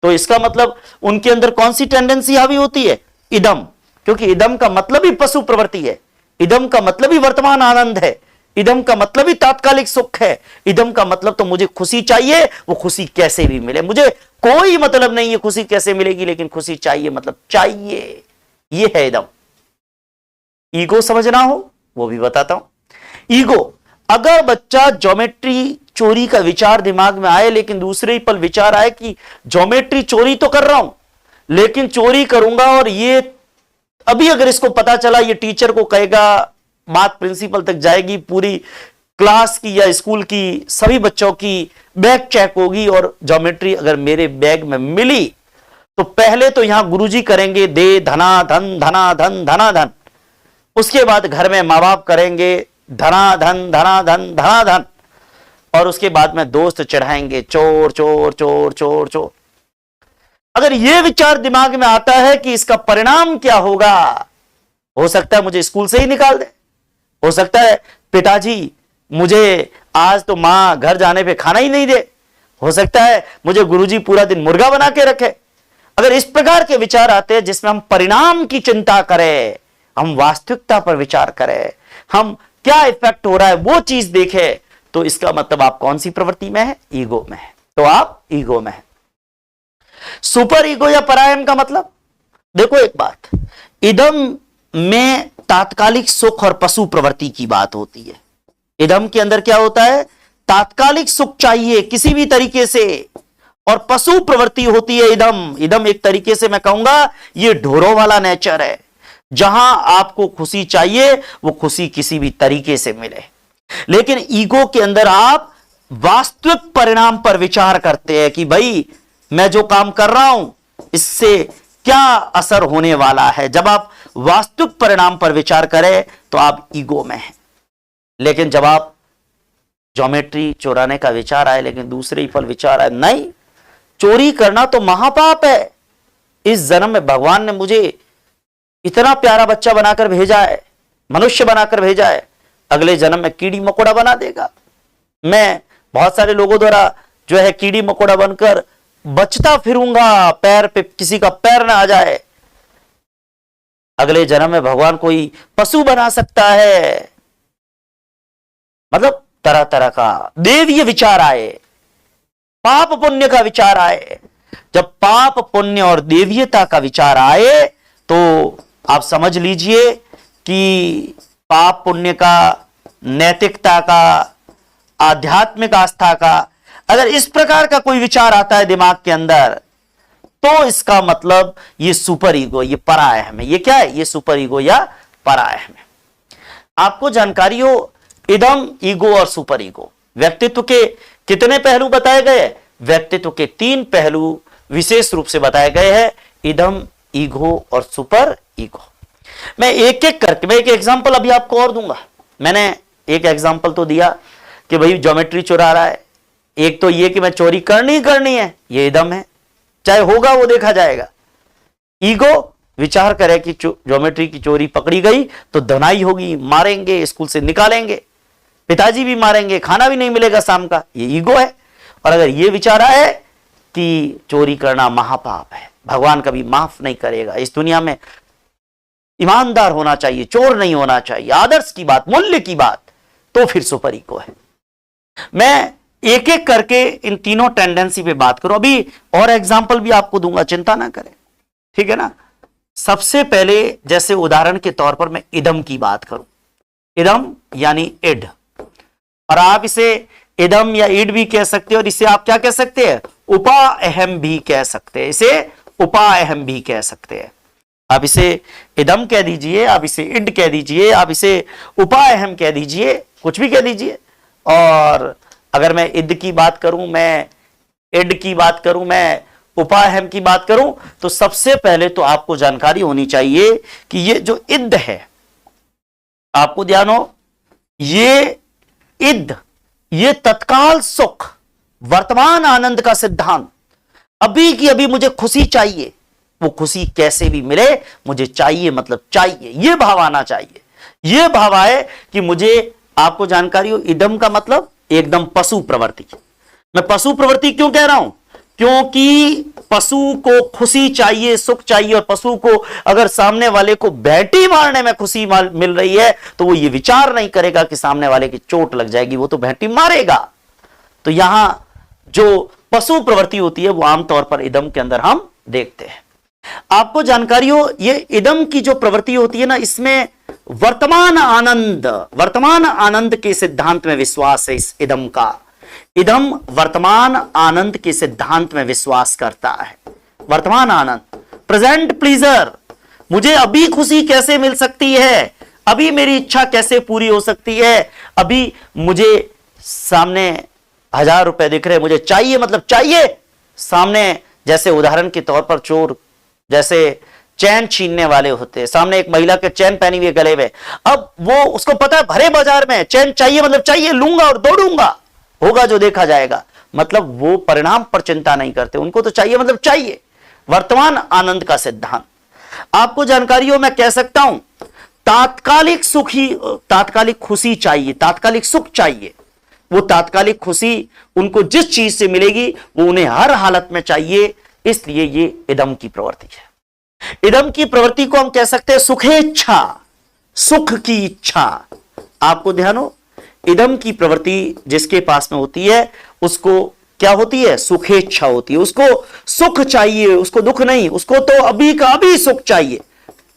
तो इसका मतलब उनके अंदर कौन सी टेंडेंसी हावी होती है? इदम। क्योंकि इदम का मतलब ही पशु प्रवृत्ति है, इदम का मतलब ही वर्तमान आनंद है, इदम का मतलब ही तात्कालिक सुख है। इदम का मतलब तो मुझे खुशी चाहिए, वो खुशी कैसे भी मिले, मुझे कोई मतलब नहीं है खुशी कैसे मिलेगी, लेकिन खुशी चाहिए, मतलब चाहिए। ये है इदम। ईगो समझना हो वो भी बताता हूं। ईगो, अगर बच्चा ज्योमेट्री चोरी का विचार दिमाग में आए, लेकिन दूसरे ही पल विचार आए कि ज्योमेट्री चोरी तो कर रहा हूं, लेकिन चोरी करूंगा और ये अभी अगर इसको पता चला, ये टीचर को कहेगा, बात प्रिंसिपल तक जाएगी, पूरी क्लास की या स्कूल की सभी बच्चों की बैग चेक होगी, और ज्योमेट्री अगर मेरे बैग में मिली तो पहले तो यहां गुरुजी करेंगे दे धना धन धना धन धना धन, उसके बाद घर में मां बाप करेंगे धना धन धना धन धना धन, और उसके बाद में दोस्त चढ़ाएंगे चोर चोर चोर चोर चोर। अगर यह विचार दिमाग में आता है कि इसका परिणाम क्या होगा, हो सकता है मुझे स्कूल से ही निकाल दे, हो सकता है पिताजी मुझे आज तो मां घर जाने पे खाना ही नहीं दे, हो सकता है मुझे गुरुजी पूरा दिन मुर्गा बना के रखे। अगर इस प्रकार के विचार आते हैं जिसमें हम परिणाम की चिंता करें, हम वास्तविकता पर विचार करें, हम क्या इफेक्ट हो रहा है वो चीज देखें, तो इसका मतलब आप कौन सी प्रवृत्ति में है? ईगो में है। तो आप ईगो में है। सुपर ईगो या परायम का मतलब, देखो एक बात, इदम में तात्कालिक सुख और पशु प्रवृत्ति की बात होती है। इदम के अंदर क्या होता है? तात्कालिक सुख चाहिए किसी भी तरीके से, और पशु प्रवृत्ति होती है इदम। इदम एक तरीके से मैं कहूंगा ये ढोरों वाला नेचर है, जहां आपको खुशी चाहिए वो खुशी किसी भी तरीके से मिले। लेकिन ईगो के अंदर आप वास्तविक परिणाम पर विचार करते हैं कि भाई मैं जो काम कर रहा हूं इससे क्या असर होने वाला है। जब आप वास्तविक परिणाम पर विचार करें तो आप ईगो में हैं। लेकिन जब आप ज्योमेट्री चुराने का विचार आए, लेकिन दूसरे ही पल विचार आए नहीं, चोरी करना तो महापाप है, इस जन्म में भगवान ने मुझे इतना प्यारा बच्चा बनाकर भेजा है, मनुष्य बनाकर भेजा है, अगले जन्म में कीड़ी मकोड़ा बना देगा। मैं बहुत सारे लोगों द्वारा जो है कीड़ी मकोड़ा बनकर बचता फिरूंगा, पैर पे किसी का पैर ना आ जाए। अगले जन्म में भगवान कोई पशु बना सकता है। मतलब तरह तरह का देवीय विचार आए, पाप पुण्य का विचार आए। जब पाप पुण्य और देवीयता का विचार आए तो आप समझ लीजिए कि पाप पुण्य का, नैतिकता का, आध्यात्मिक आस्था का, अगर इस प्रकार का कोई विचार आता है दिमाग के अंदर, तो इसका मतलब ये सुपर ईगो, ये परायम है। ये क्या है? ये सुपर ईगो या परायम है। आपको जानकारी हो, इदम, ईगो और सुपर ईगो, व्यक्तित्व के कितने पहलू बताए गए? व्यक्तित्व के 3 पहलू विशेष रूप से बताए गए हैं, इदम, ईगो और सुपर ईगो। मैं एक एक करके, मैं एक एग्जांपल अभी आपको और दूंगा। मैंने एक एग्जांपल तो दिया कि भाई ज्योमेट्री चुरा रहा है, एक तो ये कि मैं चोरी करनी है, ये इदम है, चाहे होगा वो देखा जाएगा। ईगो विचार करे कि ज्योमेट्री की चोरी पकड़ी गई तो धनाई होगी, मारेंगे, स्कूल से निकालेंगे, पिताजी भी मारेंगे, खाना भी नहीं मिलेगा शाम का, ये ईगो है। और अगर ये विचार आए कि चोरी करना महापाप है, भगवान कभी माफ नहीं करेगा, इस दुनिया में ईमानदार होना चाहिए, चोर नहीं होना चाहिए, आदर्श की बात, मूल्य की बात, तो फिर सुपर ईगो है। मैं एक एक करके इन तीनों टेंडेंसी पे बात करो। अभी और एग्जाम्पल भी आपको दूंगा, चिंता ना करें, ठीक है ना। सबसे पहले जैसे उदाहरण के तौर पर मैं इदम की बात करूं, इदम यानी इड, और आप इसे इदम या इड भी कह सकते हो, और इसे आप क्या कह सकते हैं, उपाअहम भी कह सकते हैं, इसे उपाअहम भी कह सकते हैं। आप इसे इदम कह दीजिए, आप इसे इड कह दीजिए, आप इसे उपाअहम कह दीजिए, कुछ भी कह दीजिए। और अगर मैं इद की बात करूं, मैं इड की बात करूं, मैं उपाअहम की बात करूं, तो सबसे पहले तो आपको जानकारी होनी चाहिए कि ये जो इद है, आपको ध्यान हो, ये इद, ये तत्काल सुख, वर्तमान आनंद का सिद्धांत, अभी की अभी मुझे खुशी चाहिए, वो खुशी कैसे भी मिले मुझे चाहिए, मतलब चाहिए, ये भाव आना चाहिए। ये भाव आए कि मुझे, आपको जानकारी हो, इदम का मतलब एकदम पशु प्रवृत्ति। मैं पशु प्रवृत्ति क्यों कह रहा हूं, क्योंकि पशु को खुशी चाहिए, सुख चाहिए, और पशु को अगर सामने वाले को बैठी मारने में खुशी मिल रही है तो वो ये विचार नहीं करेगा कि सामने वाले की चोट लग जाएगी, वो तो बैठी मारेगा। तो यहां जो पशु प्रवृत्ति होती है वो आमतौर पर इदम के अंदर हम देखते हैं। आपको जानकारी हो, ये इदम की जो प्रवृत्ति होती है ना, इसमें वर्तमान आनंद के सिद्धांत में विश्वास है। इस इदम का, इदम वर्तमान आनंद के सिद्धांत में विश्वास करता है। वर्तमान आनंद, प्रेजेंट प्लीजर, मुझे अभी खुशी कैसे मिल सकती है, अभी मेरी इच्छा कैसे पूरी हो सकती है, अभी मुझे सामने 1000 रुपए दिख रहे, मुझे चाहिए, मतलब चाहिए। सामने जैसे उदाहरण के तौर पर चोर जैसे चैन छीनने वाले होते हैं, सामने एक महिला के चैन पहनी हुई है गले में, अब वो, उसको पता है भरे बाजार में चैन चाहिए, मतलब चाहिए, लूंगा और दौड़ूंगा, होगा जो देखा जाएगा, मतलब वो परिणाम पर चिंता नहीं करते, उनको तो चाहिए मतलब चाहिए। वर्तमान आनंद का सिद्धांत, आपको जानकारी हो, मैं कह सकता हूं तात्कालिक सुखी, तात्कालिक खुशी चाहिए, तात्कालिक सुख चाहिए। वो तात्कालिक खुशी उनको जिस चीज से मिलेगी वो उन्हें हर हालत में चाहिए, इसलिए ये इदम की प्रवृत्ति है। इदम की प्रवृत्ति को हम कह सकते हैं सुखेच्छा, सुख की इच्छा। आपको ध्यान हो, इदम की प्रवृत्ति जिसके पास में होती है उसको क्या होती है, सुखेच्छा होती है, उसको सुख चाहिए, उसको दुख नहीं, उसको तो अभी का अभी सुख चाहिए।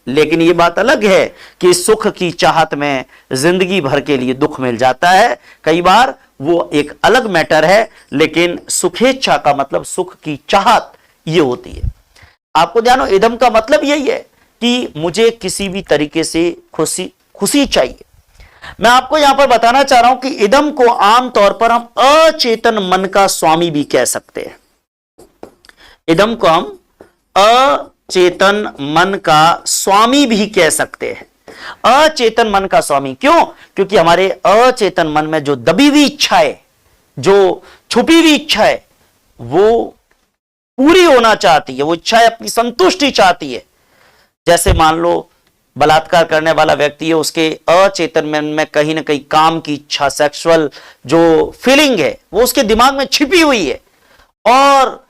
लेकिन यह बात अलग है कि सुख की चाहत में जिंदगी भर के लिए दुख मिल जाता है, कई बार वो एक अलग मैटर है, लेकिन सुखेच्छा का मतलब सुख की चाहत ये होती है। आपको ध्यान हो, इदम का मतलब यही है कि मुझे किसी भी तरीके से खुशी चाहिए। मैं आपको यहां पर बताना चाह रहा हूं कि इदम को आमतौर पर हम अचेतन मन का स्वामी भी कह सकते हैं। इदम को हम अचेतन मन का स्वामी भी कह सकते हैं। अचेतन मन का स्वामी क्यों, क्योंकि हमारे अचेतन मन में जो दबी हुई इच्छा है, जो छुपी हुई इच्छा है, वो पूरी होना चाहती है, वो इच्छा अपनी संतुष्टि चाहती है। जैसे मान लो बलात्कार करने वाला व्यक्ति है, उसके अचेतन मन में कहीं ना कहीं काम की इच्छा, सेक्सुअल जो फीलिंग है वो उसके दिमाग में छिपी हुई है, और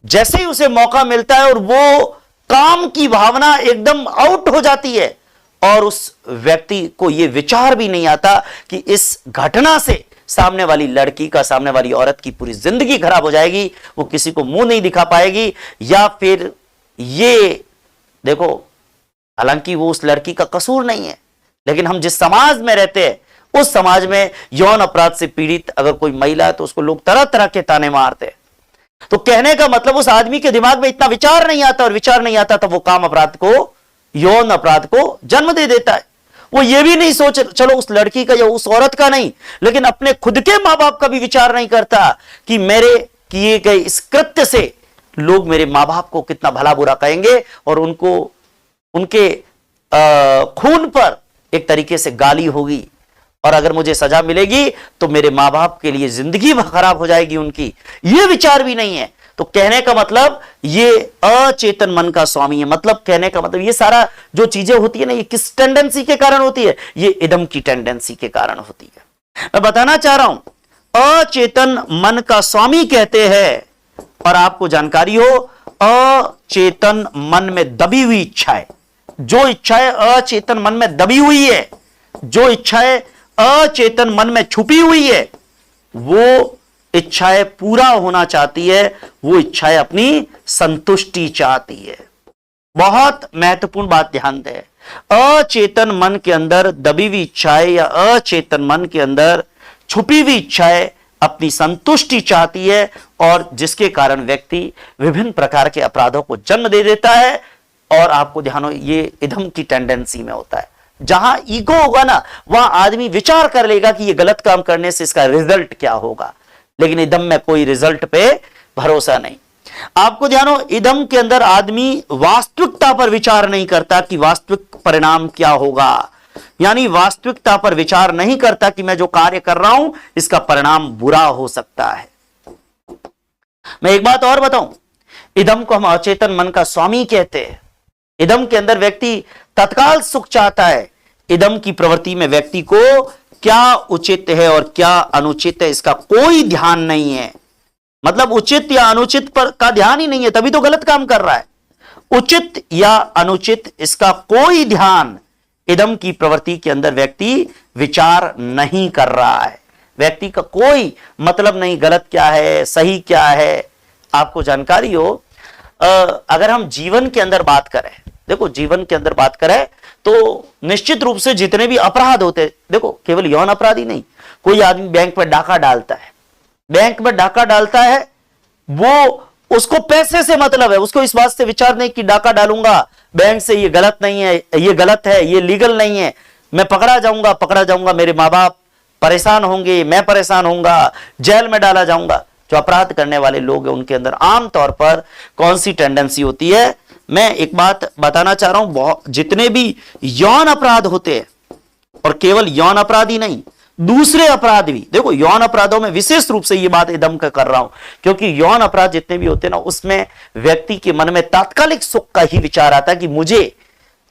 जैसे ही उसे मौका मिलता है और वो काम की भावना एकदम आउट हो जाती है, और उस व्यक्ति को यह विचार भी नहीं आता कि इस घटना से सामने वाली लड़की का, सामने वाली औरत की पूरी जिंदगी खराब हो जाएगी, वो किसी को मुंह नहीं दिखा पाएगी, या फिर ये देखो, हालांकि वो उस लड़की का कसूर नहीं है, लेकिन हम जिस समाज में रहते हैं उस समाज में यौन अपराध से पीड़ित अगर कोई महिला है तो उसको लोग तरह तरह के ताने मारते हैं। तो कहने का मतलब उस आदमी के दिमाग में इतना विचार नहीं आता, और विचार नहीं आता तो वो काम अपराध को, यौन अपराध को जन्म दे देता है। वो ये भी नहीं सोच, चलो उस लड़की का या उस औरत का नहीं, लेकिन अपने खुद के मां बाप का भी विचार नहीं करता कि मेरे किए गए इस कृत्य से लोग मेरे मां बाप को कितना भला बुरा कहेंगे, और उनको, उनके खून पर एक तरीके से गाली होगी, और अगर मुझे सजा मिलेगी तो मेरे मां बाप के लिए जिंदगी खराब हो जाएगी उनकी, ये विचार भी नहीं है। तो कहने का मतलब ये अचेतन मन का स्वामी है। मतलब कहने का मतलब ये सारा जो चीजें होती है ना, ये किस टेंडेंसी के कारण होती है, ये इदम की टेंडेंसी के कारण होती है। मैं बताना चाह रहा हूं अचेतन मन का स्वामी कहते हैं, और आपको जानकारी हो अचेतन मन में दबी हुई इच्छाएं, जो इच्छाएं अचेतन मन में दबी हुई है, जो इच्छाएं अचेतन मन में छुपी हुई है, वो इच्छाएं पूरा होना चाहती है, वो इच्छाएं अपनी संतुष्टि चाहती है। बहुत महत्वपूर्ण बात ध्यान दें, अचेतन मन के अंदर दबी हुई इच्छाएं या अचेतन मन के अंदर छुपी हुई इच्छाएं अपनी संतुष्टि चाहती है, और जिसके कारण व्यक्ति विभिन्न प्रकार के अपराधों को जन्म दे देता है। और आपको ध्यान हो, ये इदम की टेंडेंसी में होता है। जहां ईगो होगा ना, वहां आदमी विचार कर लेगा कि ये गलत काम करने से इसका रिजल्ट क्या होगा, लेकिन इदम में कोई रिजल्ट पे भरोसा नहीं। आपको ध्यान हो, इदम के अंदर आदमी वास्तविकता पर विचार नहीं करता कि वास्तविक परिणाम क्या होगा, यानी वास्तविकता पर विचार नहीं करता कि मैं जो कार्य कर रहा हूं इसका परिणाम बुरा हो सकता है। मैं एक बात और बताऊं, इदम को हम अचेतन मन का स्वामी कहते हैं। इदम के अंदर व्यक्ति तत्काल सुख चाहता है। इदम की प्रवृत्ति में व्यक्ति को क्या उचित है और क्या अनुचित है इसका कोई ध्यान नहीं है। मतलब उचित या अनुचित पर का ध्यान ही नहीं है, तभी तो गलत काम कर रहा है। उचित या अनुचित इसका कोई ध्यान इदम की प्रवृत्ति के अंदर व्यक्ति विचार नहीं कर रहा है। व्यक्ति का कोई मतलब नहीं गलत क्या है सही क्या है। आपको जानकारी हो, अगर हम जीवन के अंदर बात करें, देखो जीवन के अंदर बात करें तो निश्चित रूप से जितने भी अपराध होते हैं, देखो केवल यौन अपराध ही नहीं, कोई आदमी बैंक में डाका डालता है, बैंक में डाका डालता है, वो उसको पैसे से मतलब है, उसको इस बात से विचार नहीं कि डाका डालूंगा बैंक से, ये गलत नहीं है, ये गलत है, ये लीगल नहीं है, मैं पकड़ा जाऊंगा, मेरे माँ बाप परेशान होंगे, मैं परेशान होऊंगा, जेल में डाला जाऊंगा। जो अपराध करने वाले लोग हैं उनके अंदर आमतौर पर कौन सी टेंडेंसी होती है, मैं एक बात बताना चाह रहा हूं, बहुत जितने भी यौन अपराध होते हैं, और केवल यौन अपराध ही नहीं दूसरे अपराध भी, देखो यौन अपराधों में विशेष रूप से ये बात एकदम कर रहा हूं क्योंकि यौन अपराध जितने भी होते हैं ना, उसमें व्यक्ति के मन में तात्कालिक सुख का ही विचार आता है कि मुझे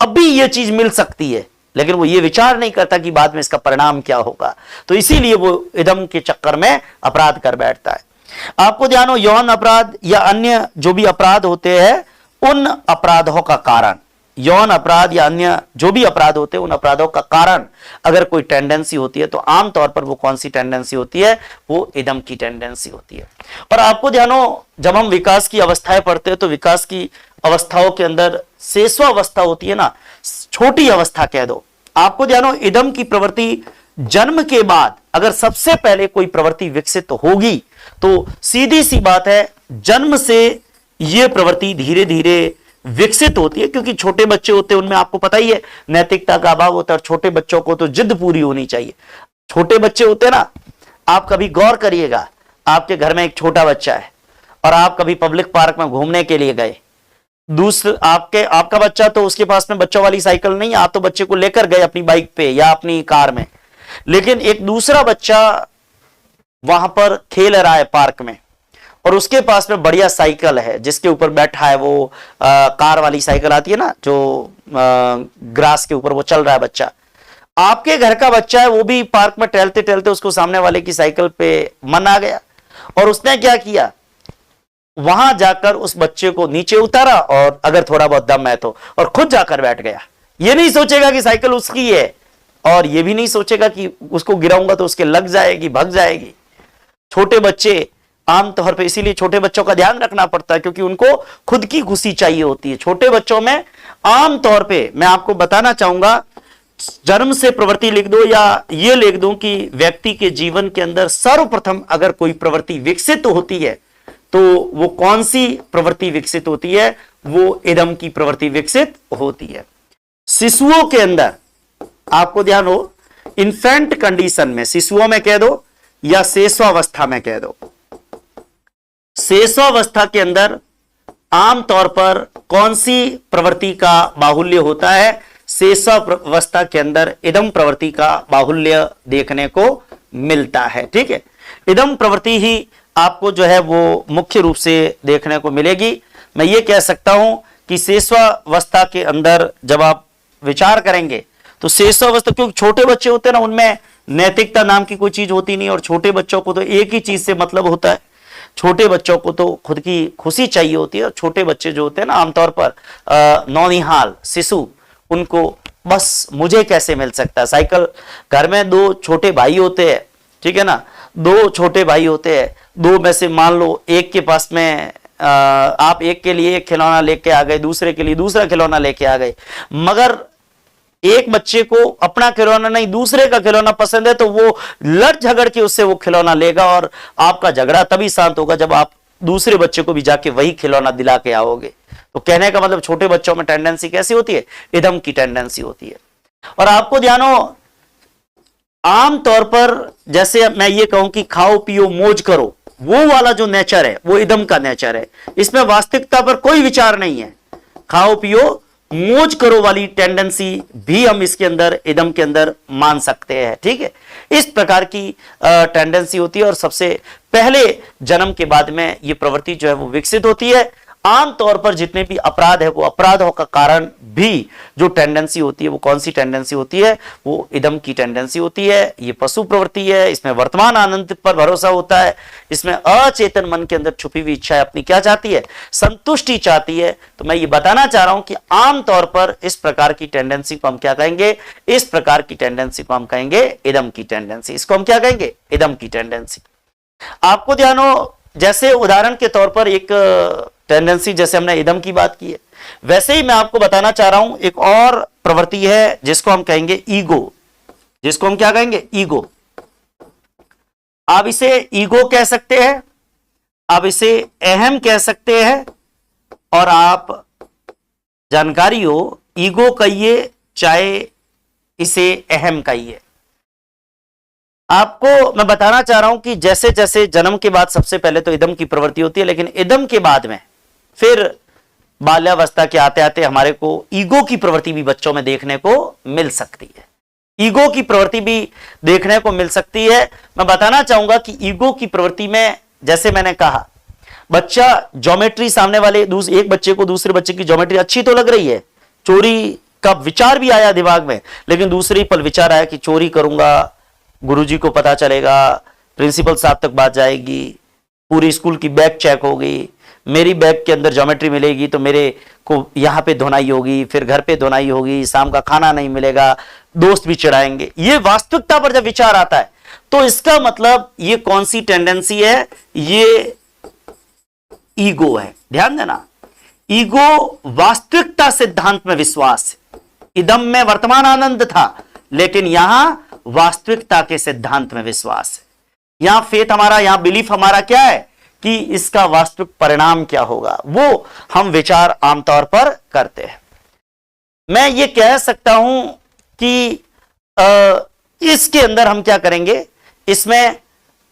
अभी ये चीज मिल सकती है, लेकिन वो ये विचार नहीं करता कि बाद में इसका परिणाम क्या होगा। तो इसीलिए वो इदम के चक्कर में अपराध कर बैठता है। आपको ध्यान हो, यौन अपराध या अन्य जो भी अपराध होते हैं, उन अपराधों का कारण, यौन अपराध या अन्य जो भी अपराध होते हैं उन अपराधों का कारण अगर कोई टेंडेंसी होती है तो आमतौर पर वो कौन सी टेंडेंसी होती है, वो इदम की टेंडेंसी होती है। और आपको ध्यान हो, जब हम विकास की अवस्थाएं पढ़ते हैं तो विकास की अवस्थाओं के अंदर शेषवावस्था होती है ना, छोटी अवस्था कह दो। आपको ध्यान हो, इदम की प्रवृत्ति जन्म के बाद अगर सबसे पहले कोई प्रवृत्ति विकसित होगी तो सीधी सी बात है, जन्म से यह प्रवृत्ति धीरे धीरे विकसित होती है, क्योंकि छोटे बच्चे होते हैं उनमें आपको पता ही है नैतिकता का अभाव होता है, और छोटे बच्चों को तो जिद पूरी होनी चाहिए। छोटे बच्चे होते हैं ना, आप कभी गौर करिएगा, आपके घर में एक छोटा बच्चा है और आप कभी पब्लिक पार्क में घूमने के लिए गए, आपका बच्चा तो उसके पास में बच्चों वाली साइकिल नहीं, आप तो बच्चे को लेकर गए अपनी बाइक पे या अपनी कार में, लेकिन एक दूसरा बच्चा वहां पर खेल रहा है पार्क में और उसके पास में बढ़िया साइकिल है जिसके ऊपर बैठा है, वो कार वाली साइकिल आती है ना जो ग्रास के ऊपर वो चल रहा है बच्चा। आपके घर का बच्चा है, वो भी पार्क में टहलते टहलते उसको सामने वाले की साइकिल पे मन आ गया और उसने क्या किया, वहां जाकर उस बच्चे को नीचे उतारा और अगर थोड़ा बहुत दम है तो, और खुद जाकर बैठ गया। ये नहीं सोचेगा कि साइकिल उसकी है और ये भी नहीं सोचेगा कि उसको गिराऊंगा तो उसके लग जाएगी, भग जाएगी। छोटे बच्चे आमतौर पे, इसीलिए छोटे बच्चों का ध्यान रखना पड़ता है क्योंकि उनको खुद की खुशी चाहिए होती है। छोटे बच्चों में आमतौर पे मैं आपको बताना चाहूंगा, जन्म से प्रवृत्ति लिख दो या ये लिख दो कि व्यक्ति के जीवन के अंदर सर्वप्रथम अगर कोई प्रवृत्ति विकसित होती है तो वो कौन सी प्रवृत्ति विकसित होती है, वो इदम की प्रवृत्ति विकसित होती है। शिशुओं के अंदर आपको ध्यान हो, इन्फेंट कंडीशन में, शिशुओं में कह दो या शेषावस्था में कह दो, शेषावस्था के अंदर आमतौर पर कौन सी प्रवृत्ति का बाहुल्य होता है, शेषावस्था के अंदर इदम प्रवृत्ति का बाहुल्य देखने को मिलता है। ठीक है, इदम प्रवृत्ति ही आपको जो है वो मुख्य रूप से देखने को मिलेगी। मैं ये कह सकता हूं कि शेषावस्था के अंदर जब आप विचार करेंगे तो शेषावस्था, क्योंकि छोटे बच्चे होते हैं ना, उनमें नैतिकता नाम की कोई चीज होती नहीं और छोटे बच्चों को तो एक ही चीज से मतलब होता है, छोटे बच्चों को तो खुद की खुशी चाहिए होती है। और छोटे बच्चे जो होते हैं ना, आमतौर पर नौनिहाल शिशु, उनको बस मुझे कैसे मिल सकता है साइकिल। घर में दो छोटे भाई होते हैं, ठीक है ना, दो छोटे भाई होते हैं, दो में से मान लो एक के पास में आप एक के लिए एक खिलौना लेके आ गए, दूसरे के लिए दूसरा खिलौना लेके आ गए, मगर एक बच्चे को अपना खिलौना नहीं दूसरे का खिलौना पसंद है तो वो लड़ झगड़ के उससे वो खिलौना लेगा, और आपका झगड़ा तभी शांत होगा जब आप दूसरे बच्चे को भी जाके वही खिलौना दिला के आओगे। तो कहने का मतलब छोटे बच्चों में टेंडेंसी कैसी होती है? इदम की टेंडेंसी होती है। और आपको ध्यान हो, आमतौर पर जैसे मैं ये कहूं कि खाओ पियो मौज करो, वो वाला जो नेचर है वो इदम का नेचर है, इसमें वास्तविकता पर कोई विचार नहीं है। खाओ पियो मौज करो वाली टेंडेंसी भी हम इसके अंदर इदम के अंदर मान सकते हैं। ठीक है, इस प्रकार की टेंडेंसी होती है और सबसे पहले जन्म के बाद में ये प्रवृत्ति जो है वो विकसित होती है। आमतौर पर जितने भी अपराध है वो अपराधों का कारण भी जो टेंडेंसी होती है वो कौन सी टेंडेंसी होती है? वो इदम की टेंडेंसी होती है। ये पशु प्रवृत्ति है, इसमें वर्तमान आनंद पर भरोसा होता है, इसमें अचेतन मन के अंदर छुपी हुई इच्छा अपनी क्या चाहती है? संतुष्टि चाहती है। तो मैं ये बताना चाह रहा हूं कि आमतौर पर इस प्रकार की टेंडेंसी को हम क्या कहेंगे? इस प्रकार की टेंडेंसी को हम कहेंगे इदम की टेंडेंसी। इसको हम क्या कहेंगे? इदम की टेंडेंसी। आपको ध्यान हो, जैसे उदाहरण के तौर पर एक टेंडेंसी, जैसे हमने इदम की बात की है, वैसे ही मैं आपको बताना चाह रहा हूं एक और प्रवृत्ति है जिसको हम कहेंगे ईगो। जिसको हम क्या कहेंगे? ईगो। आप इसे ईगो कह सकते हैं, आप इसे अहम कह सकते हैं, और आप जानकारी हो ईगो कहिए चाहे इसे अहम कहिए। आपको मैं बताना चाह रहा हूं कि जैसे जैसे जन्म के बाद सबसे पहले तो इदम की प्रवृत्ति होती है, लेकिन इदम के बाद में फिर बाल्यावस्था के आते आते हमारे को ईगो की प्रवृत्ति भी बच्चों में देखने को मिल सकती है। ईगो की प्रवृत्ति भी देखने को मिल सकती है। मैं बताना चाहूंगा कि ईगो की प्रवृत्ति में, जैसे मैंने कहा, बच्चा ज्योमेट्री सामने वाले एक बच्चे को दूसरे बच्चे की ज्योमेट्री अच्छी तो लग रही है, चोरी का विचार भी आया दिमाग में, लेकिन दूसरे पल विचार आया कि चोरी करूंगा, गुरुजी को पता चलेगा, प्रिंसिपल साहब तक बात जाएगी, पूरी स्कूल की बैग चेक होगी, मेरी बैग के अंदर ज्योमेट्री मिलेगी तो मेरे को यहां पे धुनाई होगी, फिर घर पे धुनाई होगी, शाम का खाना नहीं मिलेगा, दोस्त भी चिढ़ाएंगे। ये वास्तविकता पर जब विचार आता है तो इसका मतलब ये कौन सी टेंडेंसी है? ये ईगो है। ध्यान देना, ईगो वास्तविकता सिद्धांत में विश्वास है। इदम में वर्तमान आनंद था, लेकिन यहां वास्तविकता के सिद्धांत में विश्वास है। यहां फेथ हमारा, यहां बिलीफ हमारा क्या है कि इसका वास्तविक परिणाम क्या होगा, वो हम विचार आमतौर पर करते हैं। मैं ये कह सकता हूं कि इसके अंदर हम क्या करेंगे, इसमें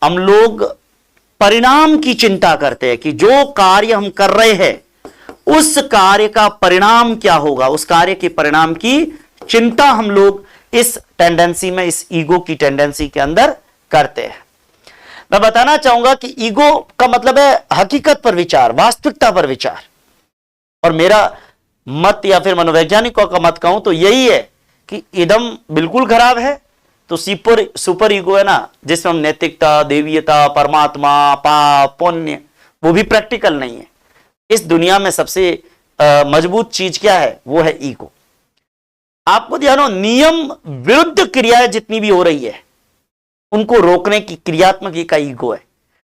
हम लोग परिणाम की चिंता करते हैं कि जो कार्य हम कर रहे हैं उस कार्य का परिणाम क्या होगा, उस कार्य के परिणाम की चिंता हम लोग इस टेंडेंसी में, इस ईगो की टेंडेंसी के अंदर करते हैं। मैं बताना चाहूंगा कि ईगो का मतलब है हकीकत पर विचार, वास्तविकता पर विचार। और मेरा मत या फिर मनोवैज्ञानिकों का मत कहूं तो यही है कि इदम बिल्कुल खराब है, तो सुपर ईगो है ना, जिसमें हम नैतिकता, देवीयता, परमात्मा, पाप, पुण्य, वो भी प्रैक्टिकल नहीं है। इस दुनिया में सबसे मजबूत चीज क्या है? वो है ईगो। आपको ध्यान हो, नियम विरुद्ध क्रियाएं जितनी भी हो रही है उनको रोकने की क्रियात्मक इकाई ईगो है।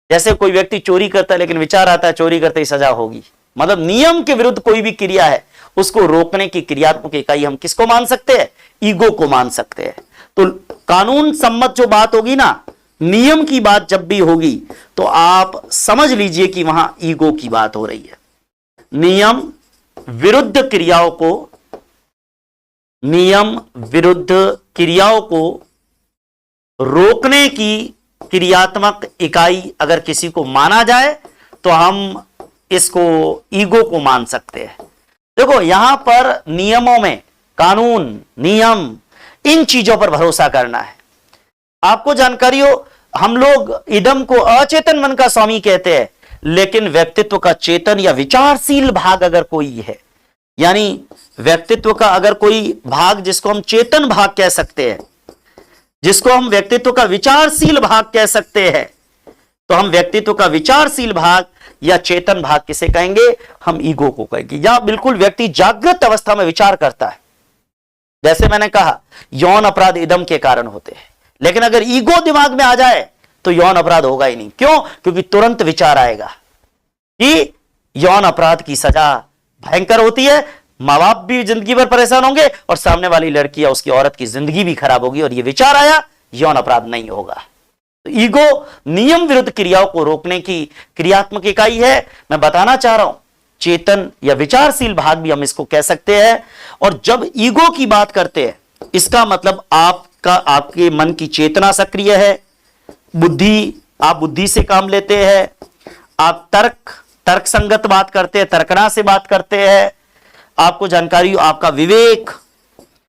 जैसे कोई व्यक्ति चोरी करता है लेकिन विचार आता है चोरी करते ही सजा होगी, मतलब नियम के विरुद्ध कोई भी क्रिया है उसको रोकने की क्रियात्मक इकाई हम किसको मान सकते हैं? ईगो को मान सकते हैं। तो कानून सम्मत जो बात होगी ना, नियम की बात जब भी होगी तो आप समझ लीजिए कि वहां ईगो की बात हो रही है। नियम विरुद्ध क्रियाओं को रोकने की क्रियात्मक इकाई अगर किसी को माना जाए तो हम इसको ईगो को मान सकते हैं। देखो, यहां पर नियमों में, कानून, नियम, इन चीजों पर भरोसा करना है। आपको जानकारी हो, हम लोग इदम को अचेतन मन का स्वामी कहते हैं, लेकिन व्यक्तित्व का चेतन या विचारशील भाग अगर कोई है, यानी व्यक्तित्व का अगर कोई भाग जिसको हम चेतन भाग कह सकते हैं, जिसको हम व्यक्तित्व का विचारशील भाग कह सकते हैं, तो हम व्यक्तित्व का विचारशील भाग या चेतन भाग किसे कहेंगे? हम ईगो को कहेंगे। या बिल्कुल व्यक्ति जागृत अवस्था में विचार करता है। जैसे मैंने कहा, यौन अपराध इदम के कारण होते हैं, लेकिन अगर ईगो दिमाग में आ जाए तो यौन अपराध होगा ही नहीं। क्यों? क्योंकि तुरंत विचार आएगा कि यौन अपराध की सजा भयंकर होती है, मां बाप भी जिंदगी भर परेशान होंगे और सामने वाली लड़की या उसकी औरत की जिंदगी भी खराब होगी। और यह विचार आया, यौन अपराध नहीं होगा। तो ईगो नियम विरुद्ध क्रियाओं को रोकने की क्रियात्मक इकाई है। मैं बताना चाह रहा हूं, चेतन या विचारशील भाग भी हम इसको कह सकते हैं। और जब ईगो की बात करते हैं, इसका मतलब आपके मन की चेतना सक्रिय है, आप बुद्धि से काम लेते हैं, आप तर्क संगत बात करते हैं, तर्कना से बात करते हैं, आपको जानकारी, आपका विवेक,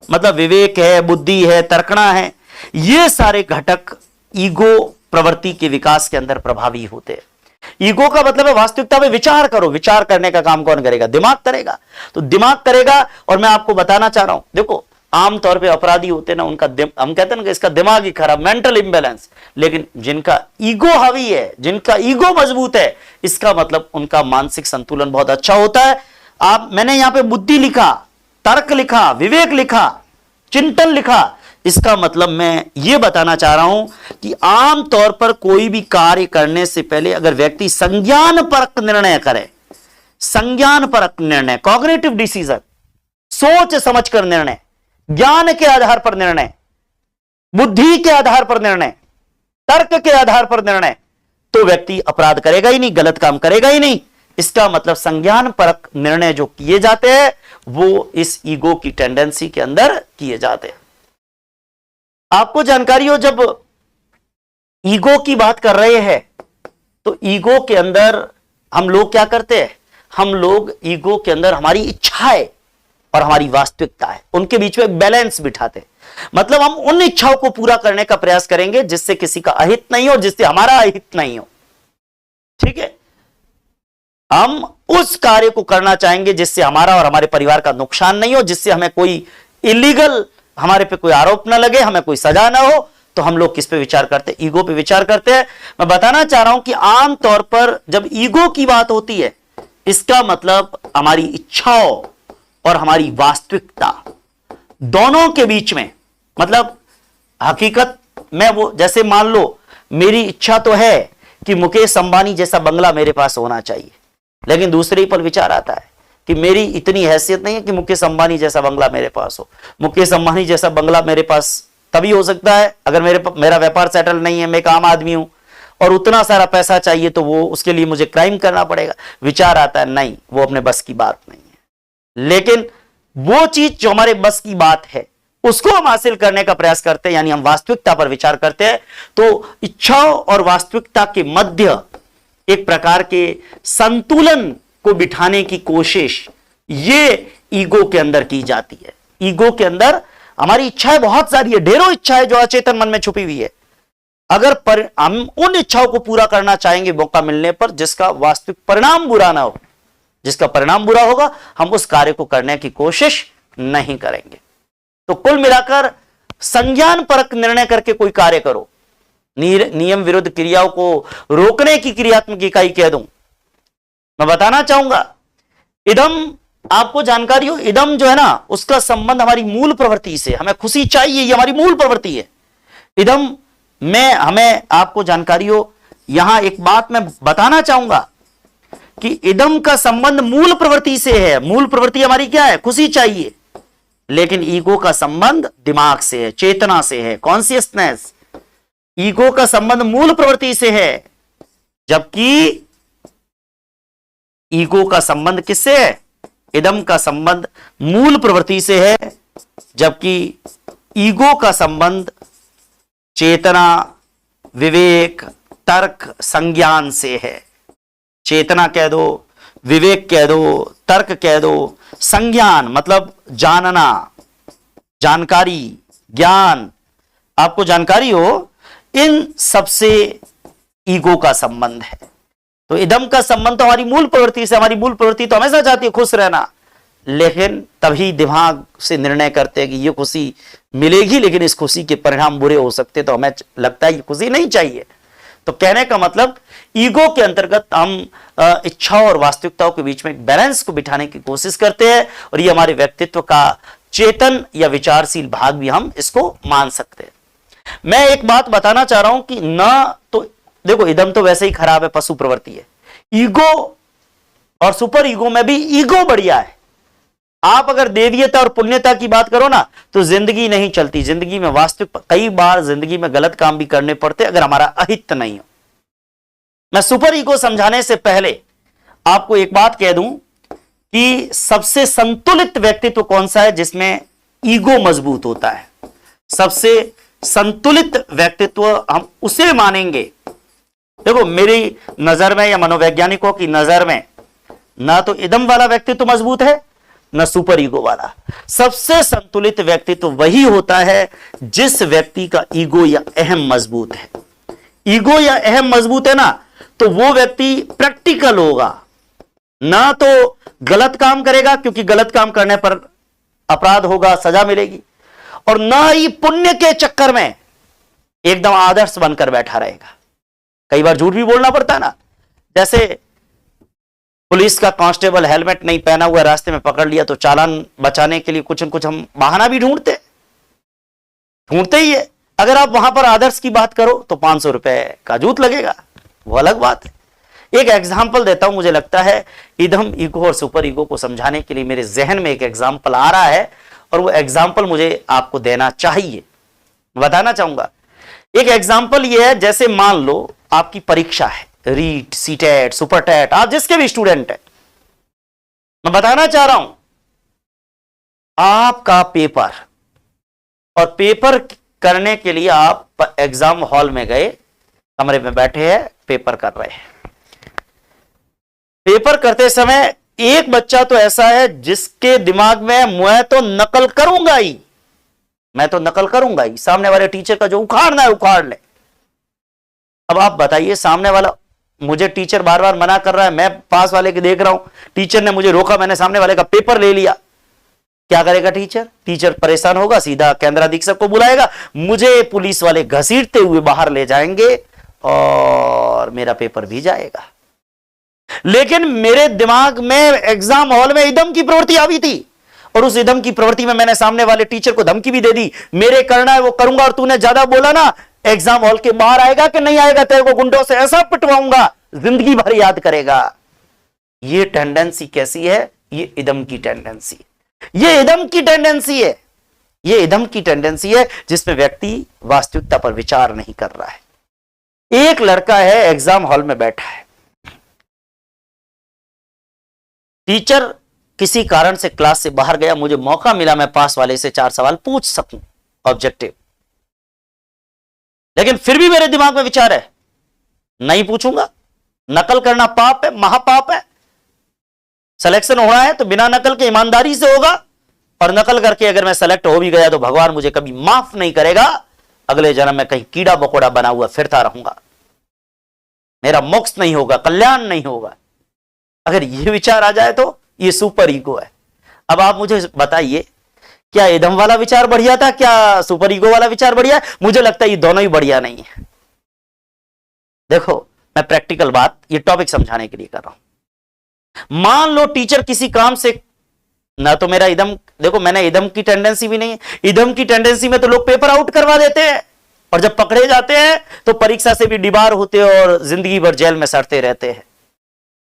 मतलब विवेक है, बुद्धि है, तर्कना है, ये सारे घटक ईगो प्रवृत्ति के विकास के अंदर प्रभावी होते हैं। ईगो का मतलब है वास्तविकता में विचार करो। विचार करने का काम कौन करेगा? दिमाग करेगा। तो दिमाग करेगा। और मैं आपको बताना चाह रहा हूं, देखो आमतौर पे अपराधी होते हैं ना, उनका हम कहते हैं ना कि इसका दिमाग ही खराब, मेंटल इंबैलेंस। लेकिन जिनका ईगो हावी है, जिनका ईगो मजबूत है, इसका मतलब उनका मानसिक संतुलन बहुत अच्छा होता है। मैंने यहां पे बुद्धि लिखा, तर्क लिखा, विवेक लिखा, चिंतन लिखा। इसका मतलब मैं यह बताना चाह रहा हूं कि आमतौर पर कोई भी कार्य करने से पहले अगर व्यक्ति संज्ञानपरक निर्णय करे, संज्ञानपरक निर्णय, कॉग्निटिव डिसीजन, सोच समझकर निर्णय, ज्ञान के आधार पर निर्णय, बुद्धि के आधार पर निर्णय, तर्क के आधार पर निर्णय, तो व्यक्ति अपराध करेगा ही नहीं, गलत काम करेगा ही नहीं। इसका मतलब संज्ञानपरक निर्णय जो किए जाते हैं वो इस ईगो की टेंडेंसी के अंदर किए जाते हैं। आपको जानकारी हो, जब ईगो की बात कर रहे हैं तो ईगो के अंदर हम लोग क्या करते हैं? हम लोग ईगो के अंदर हमारी इच्छाएं और हमारी वास्तविकता है, उनके बीच में बैलेंस बिठाते हैं। मतलब हम उन इच्छाओं को पूरा करने का प्रयास करेंगे जिससे किसी का अहित नहीं हो, जिससे हमारा अहित नहीं हो। ठीक है, हम उस कार्य को करना चाहेंगे जिससे हमारा और हमारे परिवार का नुकसान नहीं हो, जिससे हमें कोई इलीगल, हमारे पे कोई आरोप ना लगे, हमें कोई सजा ना हो। तो हम लोग किस पे विचार करते हैं? ईगो पे विचार करते हैं। मैं बताना चाह रहा हूं कि आमतौर पर जब ईगो की बात होती है, इसका मतलब हमारी इच्छाओं और हमारी वास्तविकता दोनों के बीच में, मतलब हकीकत में वो, जैसे मान लो मेरी इच्छा तो है कि मुकेश अंबानी जैसा बंगला मेरे पास होना चाहिए, लेकिन दूसरे ही पल विचार आता है कि मेरी इतनी हैसियत नहीं है कि मुकेश अंबानी जैसा बंगला मेरे पास हो। मुकेश अंबानी जैसा बंगला मेरे पास तभी हो सकता है अगर मेरा व्यापार सेटल नहीं है, मैं एक आम आदमी हूं और उतना सारा पैसा चाहिए, तो वो उसके लिए मुझे क्राइम करना पड़ेगा। विचार आता है नहीं, वो अपने बस की बात नहीं है। लेकिन वो चीज जो हमारे बस की बात है उसको हम हासिल करने का प्रयास करते हैं, यानी हम वास्तविकता पर विचार करते हैं। तो इच्छाओं और वास्तविकता के मध्य एक प्रकार के संतुलन को बिठाने की कोशिश ये ईगो के अंदर की जाती है। ईगो के अंदर हमारी इच्छाएं बहुत सारी है, ढेरों इच्छाएं जो अचेतन मन में छुपी हुई है। अगर हम उन इच्छाओं को पूरा करना चाहेंगे मौका मिलने पर, जिसका वास्तविक परिणाम बुरा ना हो, जिसका परिणाम बुरा होगा, हम उस कार्य को करने की कोशिश नहीं करेंगे। तो कुल मिलाकर संज्ञानपरक निर्णय करके कोई कार्य करो। नियम विरुद्ध क्रियाओं को रोकने की क्रियात्मक इकाई कह दूं, मैं बताना चाहूंगा इदम, आपको जानकारी हो, इदम जो है ना, उसका संबंध हमारी मूल प्रवृत्ति से। हमें खुशी चाहिए, ये हमारी मूल प्रवृत्ति है। इदम में हमें, आपको जानकारी हो, यहां एक बात मैं बताना चाहूंगा कि इदम का संबंध मूल प्रवृत्ति से है। मूल प्रवृत्ति हमारी क्या है? खुशी चाहिए। लेकिन ईगो का संबंध दिमाग से है, चेतना से है, कॉन्शियसनेस। ईगो का संबंध मूल प्रवृत्ति से है, जबकि ईगो का संबंध किससे है? इदम का संबंध मूल प्रवृत्ति से है, जबकि ईगो का संबंध चेतना, विवेक, तर्क, संज्ञान से है। चेतना कह दो, विवेक कह दो, तर्क कह दो, संज्ञान मतलब जानना, जानकारी, ज्ञान। आपको जानकारी हो, इन सबसे ईगो का संबंध है। तो इदम का संबंध तो हमारी मूल प्रवृत्ति से। हमारी मूल प्रवृत्ति तो हमेशा चाहती है खुश रहना, लेकिन तभी दिमाग से निर्णय करते हैं कि ये खुशी मिलेगी, लेकिन इस खुशी के परिणाम बुरे हो सकते, तो हमें लगता है ये खुशी नहीं चाहिए। तो कहने का मतलब ईगो के अंतर्गत हम इच्छाओं और वास्तविकताओं के बीच में एक बैलेंस को बिठाने की कोशिश करते हैं, और ये हमारे व्यक्तित्व का चेतन या विचारशील भाग भी हम इसको मान सकते हैं। मैं एक बात बताना चाह रहा हूं कि ना, तो देखो इदम तो वैसे ही खराब है, पशु प्रवृत्ति है। ईगो और सुपर ईगो में भी ईगो बढ़िया है। आप अगर देवीयता और पुण्यता की बात करो ना, तो जिंदगी नहीं चलती। जिंदगी में वास्तविक कई बार जिंदगी में गलत काम भी करने पड़ते अगर हमारा अहित नहीं हो। मैं सुपर ईगो समझाने से पहले आपको एक बात कह दूं कि सबसे संतुलित व्यक्तित्व कौन सा है जिसमें ईगो मजबूत होता है। सबसे संतुलित व्यक्तित्व हम उसे मानेंगे। देखो मेरी नजर में या मनोवैज्ञानिकों की नजर में ना तो इदम वाला व्यक्तित्व मजबूत है न सुपर ईगो वाला। सबसे संतुलित व्यक्तित्व वही होता है जिस व्यक्ति का ईगो या अहम मजबूत है। ईगो या अहम मजबूत है ना, तो वो व्यक्ति प्रैक्टिकल होगा, ना तो गलत काम करेगा क्योंकि गलत काम करने पर अपराध होगा, सजा मिलेगी, और ना ही पुण्य के चक्कर में एकदम आदर्श बनकर बैठा रहेगा। कई बार झूठ भी बोलना पड़ता है ना, जैसे पुलिस का कांस्टेबल हेलमेट नहीं पहना हुआ रास्ते में पकड़ लिया तो चालान बचाने के लिए कुछ न कुछ हम बहाना भी ढूंढते ही है। अगर आप वहां पर आदर्श की बात करो तो 500 रुपए का जूत लगेगा, वो अलग बात है। एक एग्जाम्पल देता हूं, मुझे लगता है इदम ईगो और सुपर ईगो को समझाने के लिए मेरे जहन में एक एग्जाम्पल आ रहा है और वो एग्जाम्पल मुझे आपको देना चाहिए, बताना चाहूंगा। एक एग्जाम्पल ये है, जैसे मान लो आपकी परीक्षा है, रीट, सीटेट, सुपर टेट, आप जिसके भी स्टूडेंट है, मैं बताना चाह रहा हूं आपका पेपर, और पेपर करने के लिए आप एग्जाम हॉल में गए, कमरे में बैठे हैं, पेपर कर रहे हैं। पेपर करते समय एक बच्चा तो ऐसा है जिसके दिमाग में मैं तो नकल करूंगा ही, मैं तो नकल करूंगा ही, सामने वाले टीचर का जो उखाड़ना है उखाड़ ले। अब आप बताइए, सामने वाला, मुझे टीचर बार बार मना कर रहा है, मैं पास वाले के देख रहा हूं, टीचर ने मुझे रोका, मैंने सामने वाले का पेपर ले लिया, क्या करेगा टीचर? टीचर परेशान होगा, सीधा केंद्र अधीक्षक को बुलाएगा, मुझे पुलिस वाले घसीटते हुए बाहर ले जाएंगे और मेरा पेपर भी जाएगा। लेकिन मेरे दिमाग में एग्जाम हॉल में इदम की प्रवृत्ति आ गई थी, और उस इदम की प्रवृत्ति में मैंने सामने वाले टीचर को धमकी भी दे दी, मेरे करना है वो करूंगा, और तूने ज्यादा बोला ना, एग्जाम हॉल के बाहर आएगा कि नहीं आएगा, तेरे को गुंडों से ऐसा पिटवाऊंगा, जिंदगी भर याद करेगा। ये टेंडेंसी कैसी है? ये इदम की टेंडेंसी, ये इदम की टेंडेंसी है, ये इदम की टेंडेंसी है जिसमें व्यक्ति वास्तविकता पर विचार नहीं कर रहा है। एक लड़का है एग्जाम हॉल में बैठा है, टीचर किसी कारण से क्लास से बाहर गया, मुझे मौका मिला मैं पास वाले से 4 सवाल पूछ सकूं ऑब्जेक्टिव, लेकिन फिर भी मेरे दिमाग में विचार है नहीं पूछूंगा, नकल करना पाप है, महापाप है। सिलेक्शन होना है तो बिना नकल के ईमानदारी से होगा, और नकल करके अगर मैं सेलेक्ट हो भी गया तो भगवान मुझे कभी माफ नहीं करेगा, अगले जन्म में कहीं कीड़ा मकोड़ा बना हुआ फिरता रहूंगा, मेरा मोक्ष नहीं होगा, कल्याण नहीं होगा। अगर ये विचार आ जाए तो ये सुपर ईगो है। अब आप मुझे बताइए, क्या इदम वाला विचार बढ़िया था, क्या सुपर ईगो वाला विचार बढ़िया है? मुझे लगता है ये दोनों ही बढ़िया नहीं है। देखो मैं प्रैक्टिकल बात, ये टॉपिक समझाने के लिए कर रहा हूं। मान लो टीचर किसी काम से, ना तो मेरा इदम, देखो मैंने इदम की टेंडेंसी भी नहीं है, इदम की टेंडेंसी में तो लोग पेपर आउट करवा देते हैं, और जब पकड़े जाते हैं तो परीक्षा से भी डिबार होते हैं और जिंदगी भर जेल में सड़ते रहते हैं।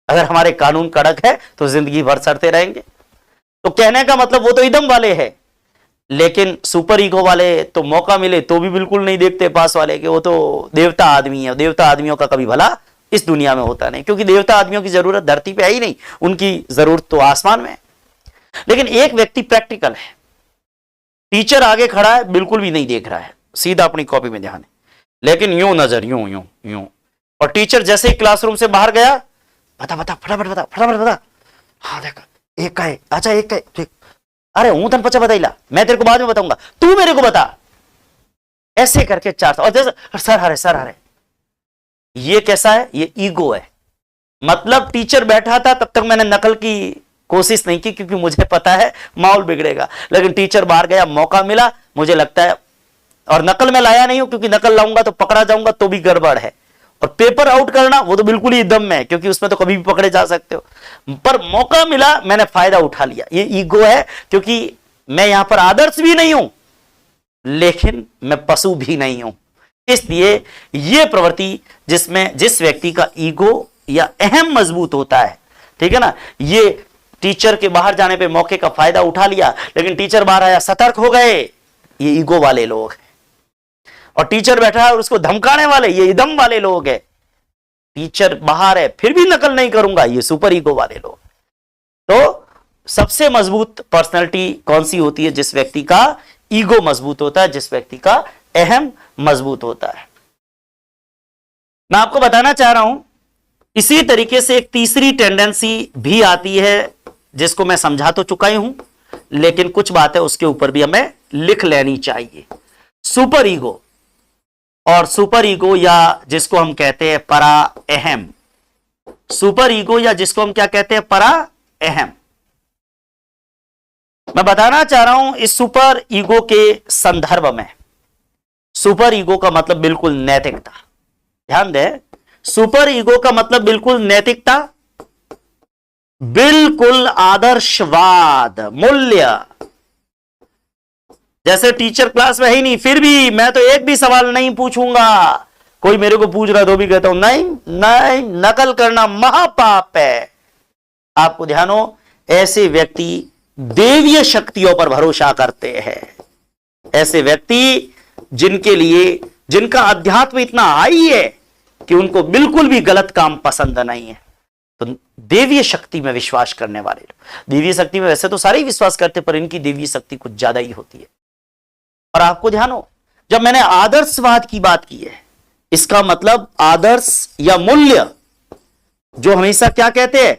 अगर हमारे कानून कड़क है तो जिंदगी भर सड़ते रहेंगे। तो कहने का मतलब वो तो इदम वाले हैं, लेकिन सुपर ईगो वाले तो मौका मिले तो भी बिल्कुल नहीं देखते पास वाले के, वो तो देवता आदमी है। देवता आदमियों का कभी भला इस दुनिया में होता नहीं, क्योंकि देवता आदमियों की जरूरत धरती पे है ही नहीं, उनकी जरूरत तो आसमान में है। लेकिन एक व्यक्ति प्रैक्टिकल है, टीचर आगे खड़ा है, बिल्कुल भी नहीं देख रहा है, सीधा अपनी कॉपी में ध्यान है, लेकिन यूं नजर, यूं यूं यूं, और टीचर जैसे ही क्लासरूम से बाहर गया, बता बता फटाफट बता, फटाफट बता, हाँ देखा एक का है, अच्छा एक का है, अरे हूं तन पचा बताइला, मैं तेरे को बाद में बताऊंगा, तू मेरे को बता, ऐसे करके 4 और जैसे सर हरे सर हरे। ये कैसा है? ये ईगो है। मतलब टीचर बैठा था तब तक मैंने नकल की कोशिश नहीं की, क्योंकि मुझे पता है माहौल बिगड़ेगा, लेकिन टीचर बाहर गया, मौका मिला, मुझे लगता है, और नकल में लाया नहीं हूं क्योंकि नकल लाऊंगा तो पकड़ा जाऊंगा तो भी गड़बड़ है, और पेपर आउट करना वो तो बिल्कुल ही दम में है, क्योंकि उसमें तो कभी भी पकड़े जा सकते हो, पर मौका मिला, मैंने फायदा उठा लिया। ये ईगो है, क्योंकि मैं यहां पर आदर्श भी नहीं हूं, लेकिन मैं पशु भी नहीं हूं। इसलिए यह प्रवृत्ति जिसमें जिस व्यक्ति का ईगो या अहम मजबूत होता है, ठीक है ना, ये टीचर के बाहर जाने पे मौके का फायदा उठा लिया, लेकिन टीचर बाहर आया सतर्क हो गए, ये ईगो वाले लोग हैं। और टीचर बैठा है और उसको धमकाने वाले, ये इदम वाले लोग हैं। टीचर बाहर है फिर भी नकल नहीं करूंगा, ये सुपर ईगो वाले लोग। तो सबसे मजबूत पर्सनैलिटी कौन सी होती है? जिस व्यक्ति का ईगो मजबूत होता है, जिस व्यक्ति का अहम मजबूत होता है। मैं आपको बताना चाह रहा हूं, इसी तरीके से एक तीसरी टेंडेंसी भी आती है जिसको मैं समझा तो चुका ही हूं, लेकिन कुछ बातें उसके ऊपर भी हमें लिख लेनी चाहिए। सुपर ईगो और सुपर ईगो या जिसको हम कहते हैं परा अहम, सुपर ईगो या जिसको हम क्या कहते हैं परा अहम। मैं बताना चाह रहा हूं इस सुपर ईगो के संदर्भ में, सुपर ईगो का मतलब बिल्कुल नैतिकता। ध्यान दें, सुपर ईगो का मतलब बिल्कुल नैतिकता, बिल्कुल आदर्शवाद, मूल्य। जैसे टीचर क्लास में है ही नहीं, फिर भी मैं तो एक भी सवाल नहीं पूछूंगा, कोई मेरे को पूछ रहा तो भी कहता हूं नहीं नहीं, नकल करना महापाप है। आपको ध्यान हो, ऐसे व्यक्ति देवीय शक्तियों पर भरोसा करते हैं। ऐसे व्यक्ति जिनके लिए, जिनका अध्यात्म इतना हाई है कि उनको बिल्कुल भी गलत काम पसंद नहीं है, तो देवीय शक्ति में विश्वास करने वाले लोग। देवीय शक्ति में वैसे तो सारे ही विश्वास करते, पर इनकी देवीय शक्ति कुछ ज्यादा ही होती है। और आपको ध्यान हो, जब मैंने आदर्शवाद की बात की है, इसका मतलब आदर्श या मूल्य, जो हमेशा क्या कहते हैं,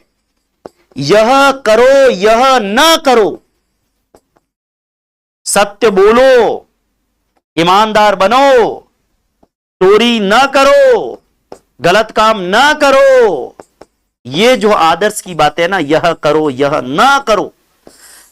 यह करो यह ना करो, सत्य बोलो, ईमानदार बनो, चोरी ना करो, गलत काम ना करो, ये जो आदर्श की बात है ना, यह करो यह ना करो,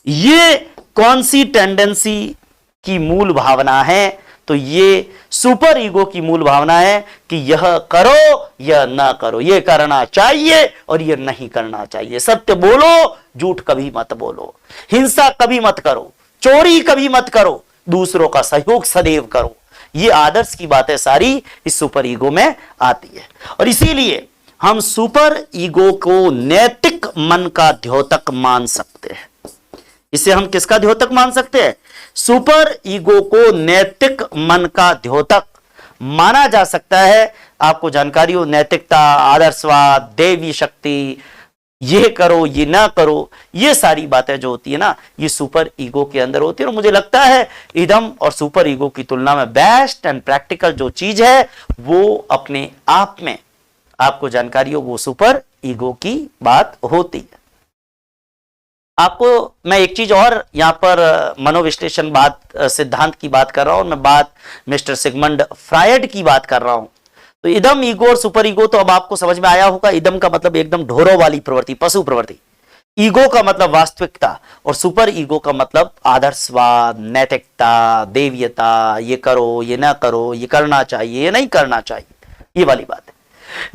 ये कौन सी टेंडेंसी की मूल भावना है? तो ये सुपर ईगो की मूल भावना है कि यह करो यह ना करो, यह करना चाहिए और यह नहीं करना चाहिए, सत्य बोलो, झूठ कभी मत बोलो, हिंसा कभी मत करो, चोरी कभी मत करो, दूसरों का सहयोग सदैव करो। ये आदर्श की बातें सारी इस सुपर ईगो में आती है। और इसीलिए हम सुपर ईगो को नैतिक मन का द्योतक मान सकते हैं। इसे हम किसका द्योतक मान सकते हैं? सुपर ईगो को नैतिक मन का द्योतक माना जा सकता है। आपको जानकारी हो, नैतिकता, आदर्शवाद, देवी शक्ति, ये करो ये ना करो, ये सारी बातें जो होती है ना, ये सुपर ईगो के अंदर होती है। और मुझे लगता है इदम और सुपर ईगो की तुलना में बेस्ट एंड प्रैक्टिकल जो चीज है वो अपने आप में, आपको जानकारी हो, वो सुपर ईगो की बात होती है। आपको मैं एक चीज और यहां पर मनोविश्लेषण बात सिद्धांत की बात कर रहा हूं, और मैं बात मिस्टर सिगमंड फ्रायड की बात कर रहा हूं। तो इदम ईगो और सुपर ईगो तो अब आपको समझ में आया होगा। इदम का मतलब एकदम ढोरों वाली प्रवृत्ति, पशु प्रवृत्ति। ईगो का मतलब वास्तविकता, और सुपर ईगो का मतलब आदर्शवाद, नैतिकता, देवीयता, ये करो ये ना करो, ये करना चाहिए ये नहीं करना चाहिए, ये वाली बात है।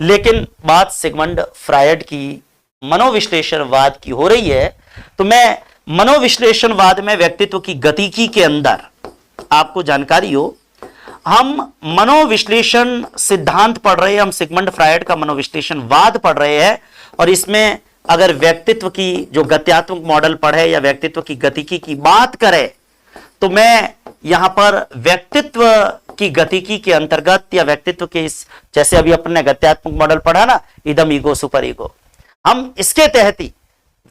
लेकिन बात सिगमंड फ्रायड की मनोविश्लेषणवाद की हो रही है, तो मैं मनोविश्लेषणवाद में व्यक्तित्व की गतिकी के अंदर, आपको जानकारी हो, हम मनोविश्लेषण सिद्धांत पढ़ रहे हैं, हम सिगमंड फ्रायड का मनोविश्लेषणवाद पढ़ रहे हैं। और इसमें अगर व्यक्तित्व की जो गत्यात्मक मॉडल पढ़े या व्यक्तित्व की गतिकी की बात करें, तो मैं यहां पर व्यक्तित्व की गतिकी के अंतर्गत या व्यक्तित्व के इस, जैसे अभी अपने गत्यात्मक मॉडल पढ़ा ना, इदम ईगो सुपर ईगो, हम इसके तहत ही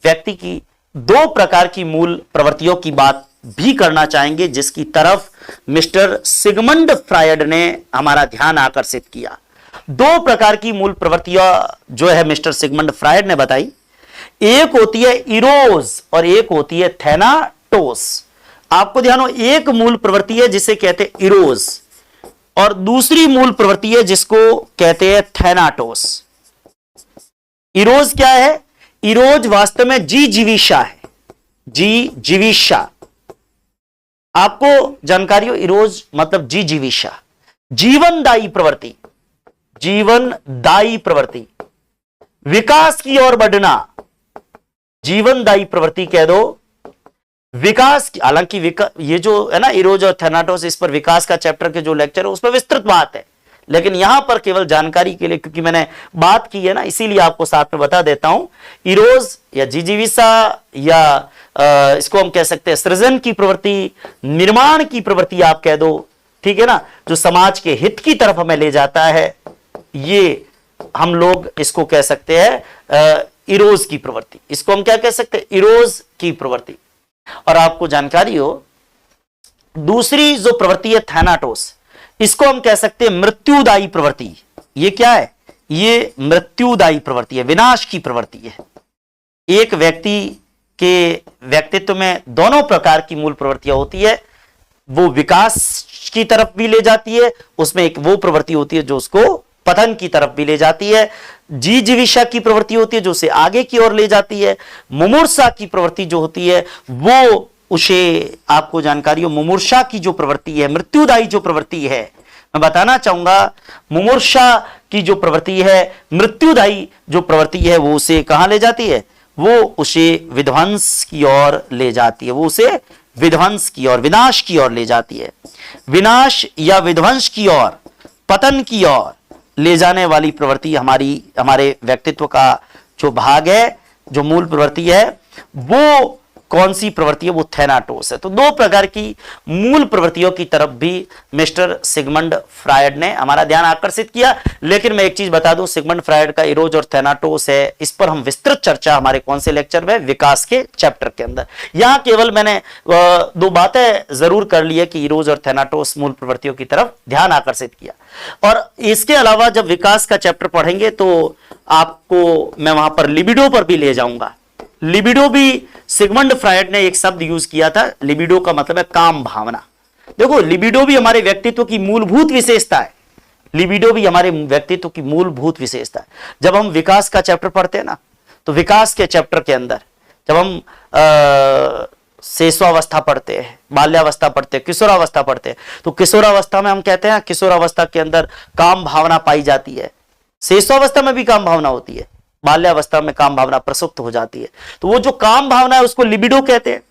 व्यक्ति की दो प्रकार की मूल प्रवृत्तियों की बात भी करना चाहेंगे, जिसकी तरफ मिस्टर सिगमंड फ्रायड ने हमारा ध्यान आकर्षित किया। दो प्रकार की मूल प्रवृत्तियां जो है मिस्टर सिगमंड फ्रायड ने बताई। एक होती है इरोज और एक होती है थैनाटोस। आपको ध्यान हो, एक मूल प्रवृत्ति है जिसे कहते हैं इरोज, और दूसरी मूल प्रवृत्ति है जिसको कहते हैं थैनाटोस। इरोज क्या है? इरोज वास्तव में जीविशा है, जीविशा। आपको जानकारी हो, इरोज मतलब जीविशा, जीवनदायी प्रवृत्ति, जीवनदायी प्रवृत्ति, विकास की ओर बढ़ना, जीवनदायी प्रवृत्ति कह दो, विकास की, हालांकि ये जो है ना इरोज और थैनाटोस, इस पर विकास का चैप्टर के जो लेक्चर है उस पर विस्तृत बात है, लेकिन यहां पर केवल जानकारी के लिए, क्योंकि मैंने बात की है ना, इसीलिए आपको साथ में बता देता हूं। इरोज या जिजीविसा या इसको हम कह सकते हैं सृजन की प्रवृत्ति, निर्माण की प्रवृत्ति आप कह दो, ठीक है ना, जो समाज के हित की तरफ हमें ले जाता है, ये हम लोग इसको कह सकते हैं इरोज की प्रवृत्ति। इसको हम क्या कह सकते हैं? इरोज की प्रवृत्ति। और आपको जानकारी हो, दूसरी जो प्रवृत्ति है थैनाटोस, इसको हम कह सकते हैं मृत्युदायी प्रवृत्ति। ये क्या है? ये मृत्युदायी प्रवृत्ति है, विनाश की प्रवृत्ति है। एक व्यक्ति के व्यक्तित्व में दोनों प्रकार की मूल प्रवृत्तियां होती है, वो विकास की तरफ भी ले जाती है, उसमें एक वो प्रवृत्ति होती है जो उसको पतन की तरफ भी ले जाती है। जिजीविषा की प्रवृत्ति होती है जो उसे आगे की ओर ले जाती है। मुमूर्षा की प्रवृत्ति जो होती है वो उसे, आपको जानकारी हो, मुमूर्षा की जो प्रवृत्ति है, मृत्युदायी जो प्रवृत्ति है, मैं बताना चाहूंगा, मुमूर्षा की जो प्रवृत्ति है, मृत्युदायी जो प्रवृत्ति है, वो उसे कहां ले जाती है? वो उसे विध्वंस की ओर ले जाती है, वो उसे विध्वंस की ओर, विनाश की ओर ले जाती है। विनाश या विध्वंस की ओर, पतन की ओर ले जाने वाली प्रवृत्ति हमारे व्यक्तित्व का जो भाग है, जो मूल प्रवृत्ति है, वो कौन सी प्रवृत्ति है? वो थैनाटोस है। तो दो प्रकार की मूल प्रवृत्तियों की तरफ भी मिस्टर सिगमंड फ्रायड ने हमारा ध्यान आकर्षित किया। लेकिन मैं एक चीज बता दूं, सिगमंड फ्रायड का इरोज और थैनाटोस है, इस पर हम विस्तृत चर्चा हमारे कौन से लेक्चर में? विकास के चैप्टर के अंदर। यहां केवल मैंने दो बातें जरूर कर ली है कि इरोज और थैनाटोस मूल प्रवृत्तियों की तरफ ध्यान आकर्षित किया। और इसके अलावा जब विकास का चैप्टर पढ़ेंगे तो आपको मैं वहां पर लिबिडो पर भी ले जाऊंगा। लिबिडो भी सिगमंड फ्रायड ने एक शब्द यूज किया था, लिबिडो का मतलब है काम भावना। देखो, लिबिडो भी हमारे व्यक्तित्व की मूलभूत विशेषता है। लिबिडो भी हमारे व्यक्तित्व की मूलभूत विशेषता है। जब हम विकास का चैप्टर पढ़ते हैं ना, तो विकास के चैप्टर के अंदर जब हम शैशवावस्था पढ़ते हैं, बाल्यावस्था पढ़ते हैं, किशोरावस्था पढ़ते हैं, तो किशोरावस्था में हम कहते हैं किशोरावस्था के अंदर काम भावना पाई जाती है। शैशवावस्था में भी काम भावना होती है, बाल्यावस्था में काम भावना प्रसुप्त हो जाती है। तो वो जो काम भावना है उसको लिबिडो कहते हैं।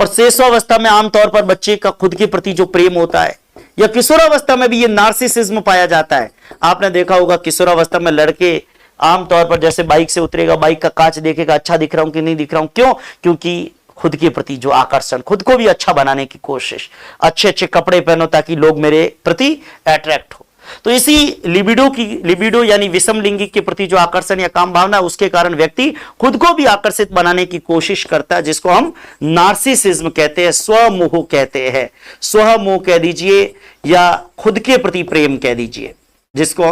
और शैशवावस्था में आमतौर पर बच्चे का खुद के प्रति जो प्रेम होता है, या किशोरावस्था में भी ये नार्सिसिज्म पाया जाता है। आपने देखा होगा किशोरावस्था में लड़के आमतौर पर जैसे बाइक से उतरेगा, बाइक का कांच देखेगा, अच्छा दिख रहा हूं कि नहीं दिख रहा हूं, क्यों? क्योंकि खुद के प्रति जो आकर्षण, खुद को भी अच्छा बनाने की कोशिश, अच्छे अच्छे कपड़े पहनो ताकि लोग मेरे प्रति अट्रैक्ट हो। तो इसी लिबिडो यानी विषम लिंगी के प्रति जो आकर्षण या काम भावना, उसके कारण व्यक्ति खुद को भी आकर्षित बनाने की कोशिश करता है, जिसको हम नार्सिसिज्म कहते हैं, स्वमोह कहते हैं। स्वमोह कह दीजिए या खुद के प्रति प्रेम कह दीजिए, जिसको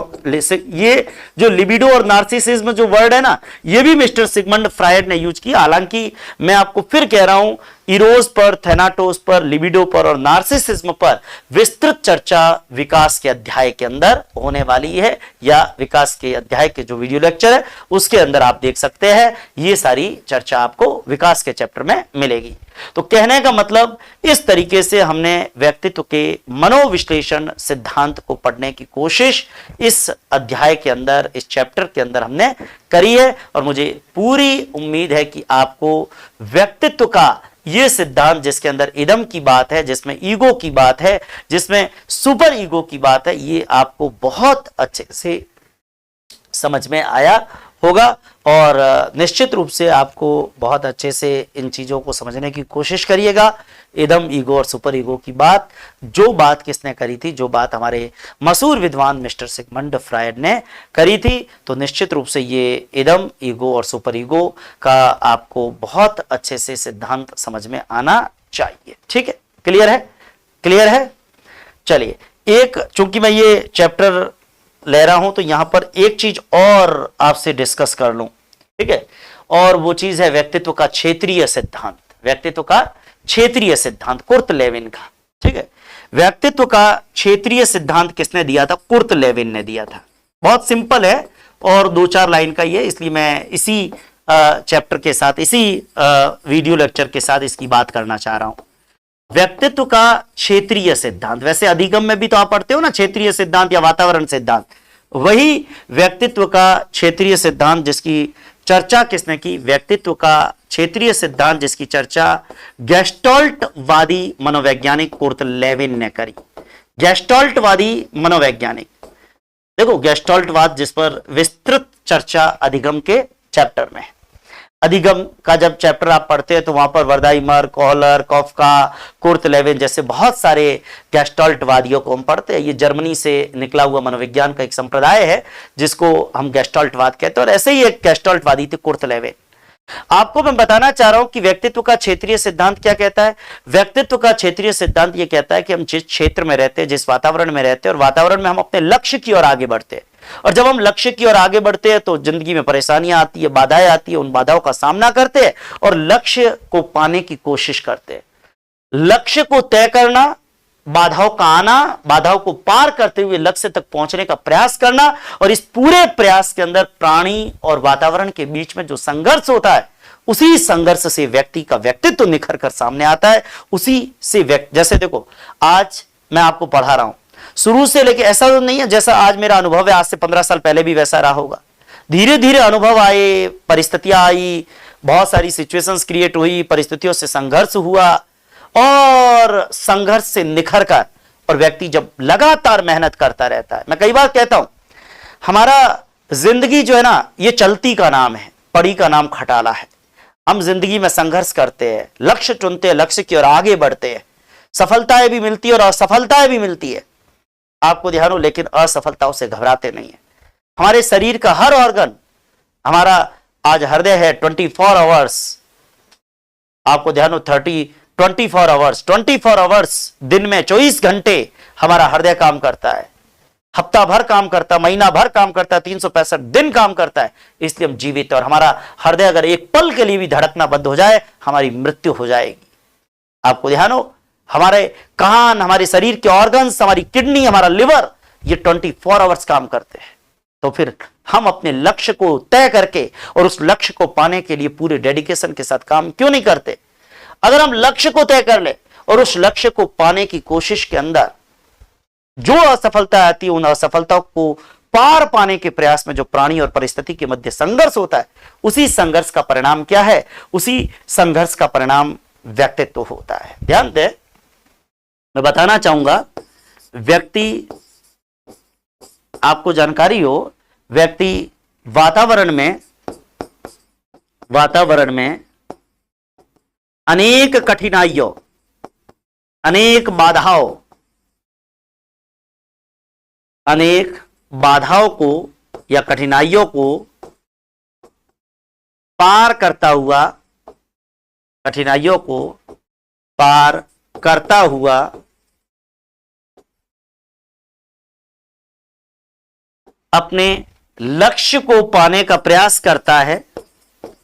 ये जो लिबिडो और नार्सिसिज्म जो वर्ड है ना, ये भी मिस्टर सिगमंड फ्रायड ने यूज किया। हालांकि मैं आपको फिर कह रहा हूं, इरोज पर, थैनाटोस पर, लिबिडो पर और नार्सिसिज्म पर विस्तृत चर्चा विकास के अध्याय के अंदर होने वाली है, या विकास के अध्याय के जो वीडियो लेक्चर है उसके अंदर आप देख सकते हैं। ये सारी चर्चा आपको विकास के चैप्टर में मिलेगी। तो कहने का मतलब, इस तरीके से हमने व्यक्तित्व के मनोविश्लेषण सिद्धांत को पढ़ने की कोशिश इस अध्याय के अंदर, इस चैप्टर के अंदर हमने करी है। और मुझे पूरी उम्मीद है कि आपको व्यक्तित्व का ये सिद्धांत, जिसके अंदर इदम की बात है, जिसमें ईगो की बात है, जिसमें सुपर ईगो की बात है, ये आपको बहुत अच्छे से समझ में आया होगा। और निश्चित रूप से आपको बहुत अच्छे से इन चीजों को समझने की कोशिश करिएगा। इदम, ईगो और सुपर ईगो की बात, जो बात किसने करी थी? जो बात हमारे मशहूर विद्वान मिस्टर सिगमंड फ्रायड ने करी थी। तो निश्चित रूप से ये इदम, ईगो और सुपर ईगो का आपको बहुत अच्छे से सिद्धांत समझ में आना चाहिए। ठीक है, क्लियर है? क्लियर है? चलिए, एक, चूंकि मैं ये चैप्टर ले रहा हूं तो यहां पर एक चीज और आपसे डिस्कस कर लूं, ठीक है? और वो चीज है व्यक्तित्व का क्षेत्रीय सिद्धांत। व्यक्तित्व का क्षेत्रीय सिद्धांत कुर्ट लेविन का, ठीक है? व्यक्तित्व का क्षेत्रीय सिद्धांत किसने दिया था? कुर्ट लेविन ने दिया था। बहुत सिंपल है और 2-4 लाइन का ही है, इसलिए मैं इसी चैप्टर के साथ, इसी वीडियो लेक्चर के साथ इसकी बात करना चाह रहा हूं। व्यक्तित्व का क्षेत्रीय सिद्धांत, वैसे अधिगम में भी तो आप पढ़ते हो ना, क्षेत्रीय सिद्धांत या वातावरण सिद्धांत। वही व्यक्तित्व का क्षेत्रीय सिद्धांत, जिसकी चर्चा किसने की? व्यक्तित्व का क्षेत्रीय सिद्धांत, जिसकी चर्चा गेस्टाल्टवादी मनोवैज्ञानिक कुर्ट लेविन ने करी। गेस्टाल्टवादी मनोवैज्ञानिक, देखो गेस्टाल्टवाद जिस पर विस्तृत चर्चा अधिगम के चैप्टर में है। अधिगम का जब चैप्टर आप पढ़ते हैं तो वहां पर वर्दाइमर, कोहलर, कॉफका, कुर्ट लेविन जैसे बहुत सारे गेस्टाल्टवादियों को हम पढ़ते हैं। ये जर्मनी से निकला हुआ मनोविज्ञान का एक संप्रदाय है जिसको हम गेस्टाल्टवाद कहते हैं, और ऐसे ही एक गेस्टाल्टवादी थे कुर्ट लेविन। आपको मैं बताना चाह रहा हूं कि व्यक्तित्व का क्षेत्रीय सिद्धांत क्या कहता है। व्यक्तित्व का क्षेत्रीय सिद्धांत यह कहता है कि हम जिस क्षेत्र में रहते हैं, जिस वातावरण में रहते हैं, और वातावरण में हम अपने लक्ष्य की ओर आगे बढ़ते हैं, और जब हम लक्ष्य की ओर आगे बढ़ते हैं तो जिंदगी में परेशानियां आती है, बाधाएं आती है, उन बाधाओं का सामना करते हैं और लक्ष्य को पाने की कोशिश करते हैं। लक्ष्य को तय करना, बाधाओं का आना, बाधाओं को पार करते हुए लक्ष्य तक पहुंचने का प्रयास करना, और इस पूरे प्रयास के अंदर प्राणी और वातावरण के बीच में जो संघर्ष होता है, उसी संघर्ष से व्यक्ति का व्यक्तित्व निखर कर सामने आता है। उसी से जैसे देखो आज मैं आपको पढ़ा रहा हूं, शुरू से लेके ऐसा तो नहीं है जैसा आज मेरा अनुभव है, आज से 15 साल पहले भी वैसा रहा होगा। धीरे धीरे अनुभव आए, परिस्थितियां आई, बहुत सारी सिचुएशंस क्रिएट हुई, परिस्थितियों से संघर्ष हुआ, और संघर्ष से निखर कर और व्यक्ति जब लगातार मेहनत करता रहता है। मैं कई बार कहता हूं हमारा जिंदगी जो है ना, ये चलती का नाम है, पड़ी का नाम खटाला है। हम जिंदगी में संघर्ष करते हैं, लक्ष्य चुनते हैं, लक्ष्य की ओर आगे बढ़ते हैं, सफलताएं भी मिलती है और असफलताएं भी मिलती है, आपको ध्यान हो, लेकिन असफलताओं से घबराते नहीं है। हमारे शरीर का हर ऑर्गन, हमारा आज हृदय है 24 आवर्स, आपको ध्यान हो 24 आवर्स दिन में 24 घंटे हमारा हृदय काम करता है, हफ्ता भर काम करता है, महीना भर काम करता है, 365 दिन काम करता है, इसलिए हम जीवित हैं। और हमारा हृदय अगर एक पल के लिए भी धड़कना बंद हो जाए, हमारी मृत्यु हो जाएगी। आपको ध्यान हो, हमारे कान, हमारे शरीर के ऑर्गन्स, हमारी किडनी, हमारा लिवर, ये 24 आवर्स काम करते हैं। तो फिर हम अपने लक्ष्य को तय करके और उस लक्ष्य को पाने के लिए पूरे डेडिकेशन के साथ काम क्यों नहीं करते? अगर हम लक्ष्य को तय कर ले और उस लक्ष्य को पाने की कोशिश के अंदर जो असफलता आती है, उन असफलताओं को पार पाने के प्रयास में जो प्राणी और परिस्थिति के मध्य संघर्ष होता है, उसी संघर्ष का परिणाम क्या है? उसी संघर्ष का परिणाम व्यक्तित्व होता है। ध्यान दे, मैं बताना चाहूंगा, व्यक्ति, आपको जानकारी हो, व्यक्ति वातावरण में अनेक कठिनाइयों, अनेक बाधाओं को या कठिनाइयों को पार करता हुआ अपने लक्ष्य को पाने का प्रयास करता है,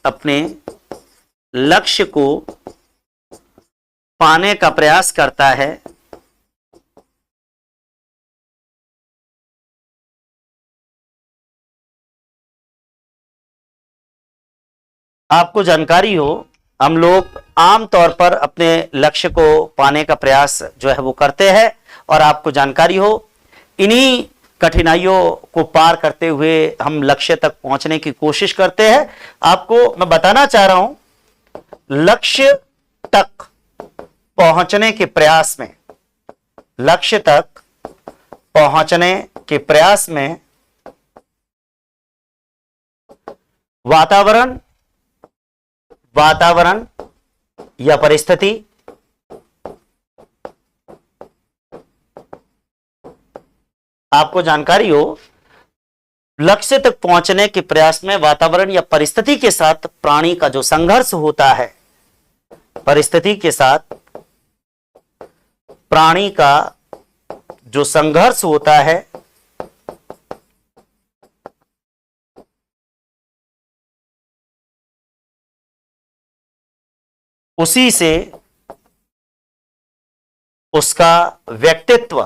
अपने लक्ष्य को पाने का प्रयास करता है। आपको जानकारी हो, हम लोग आमतौर पर अपने लक्ष्य को पाने का प्रयास जो है वो करते हैं, और आपको जानकारी हो, इन्हीं कठिनाइयों को पार करते हुए हम लक्ष्य तक पहुंचने की कोशिश करते हैं। आपको मैं बताना चाह रहा हूं, लक्ष्य तक पहुंचने के प्रयास में, लक्ष्य तक पहुंचने के प्रयास में वातावरण या परिस्थिति, आपको जानकारी हो, लक्ष्य तक पहुंचने के प्रयास में वातावरण या परिस्थिति के साथ प्राणी का जो संघर्ष होता है, परिस्थिति के साथ प्राणी का जो संघर्ष होता है, उसी से उसका व्यक्तित्व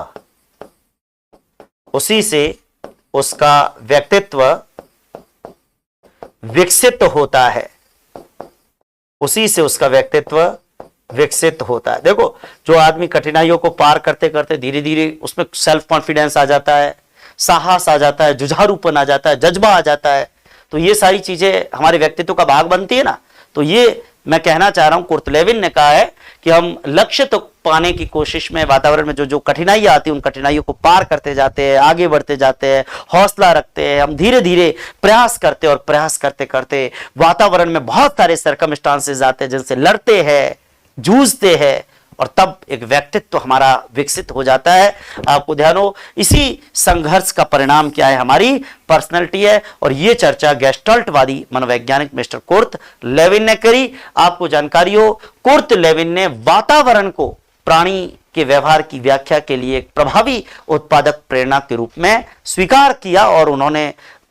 विकसित होता है, उसी से उसका व्यक्तित्व विकसित होता है। देखो, जो आदमी कठिनाइयों को पार करते करते धीरे धीरे उसमें सेल्फ कॉन्फिडेंस आ जाता है, साहस आ जाता है, जुझारूपन आ जाता है, जज्बा आ जाता है, तो ये सारी चीजें हमारे व्यक्तित्व का भाग बनती है ना। तो ये मैं कहना चाह रहा हूं, कुर्ट लेविन ने कहा है कि हम लक्ष्य तो पाने की कोशिश में वातावरण में जो जो कठिनाइयां आती हैं उन कठिनाइयों को पार करते जाते हैं, आगे बढ़ते जाते हैं, हौसला रखते हैं, हम धीरे धीरे प्रयास करते और प्रयास करते करते वातावरण में बहुत सारे सर्कमस्टांसेस आते हैं जिनसे लड़ते हैं, जूझते हैं, और तब एक व्यक्तित्व हमारा विकसित हो जाता है। आपको ध्यान हो, इसी संघर्ष का परिणाम क्या है, हमारी पर्सनैलिटी है। और यह चर्चा गेस्टाल्टवादी मनोवैज्ञानिक मिस्टर कुर्ट लेविन ने करी। आपको जानकारी हो, कुर्ट लेविन ने वातावरण को प्राणी के व्यवहार की व्याख्या के लिए एक प्रभावी उत्पादक प्रेरणा के रूप में स्वीकार किया, और उन्होंने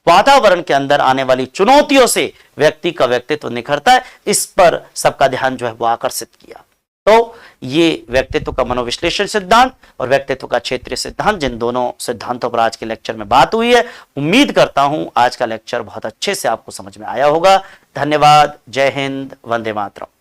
वातावरण के अंदर आने वाली चुनौतियों से व्यक्ति का व्यक्तित्व निखरता है, इस पर सबका ध्यान जो है वो आकर्षित किया। तो ये व्यक्तित्व का मनोविश्लेषण सिद्धांत और व्यक्तित्व का क्षेत्रीय सिद्धांत, जिन दोनों सिद्धांतों पर आज के लेक्चर में बात हुई है। उम्मीद करता हूं आज का लेक्चर बहुत अच्छे से आपको समझ में आया होगा। धन्यवाद। जय हिंद। वंदे मातरम।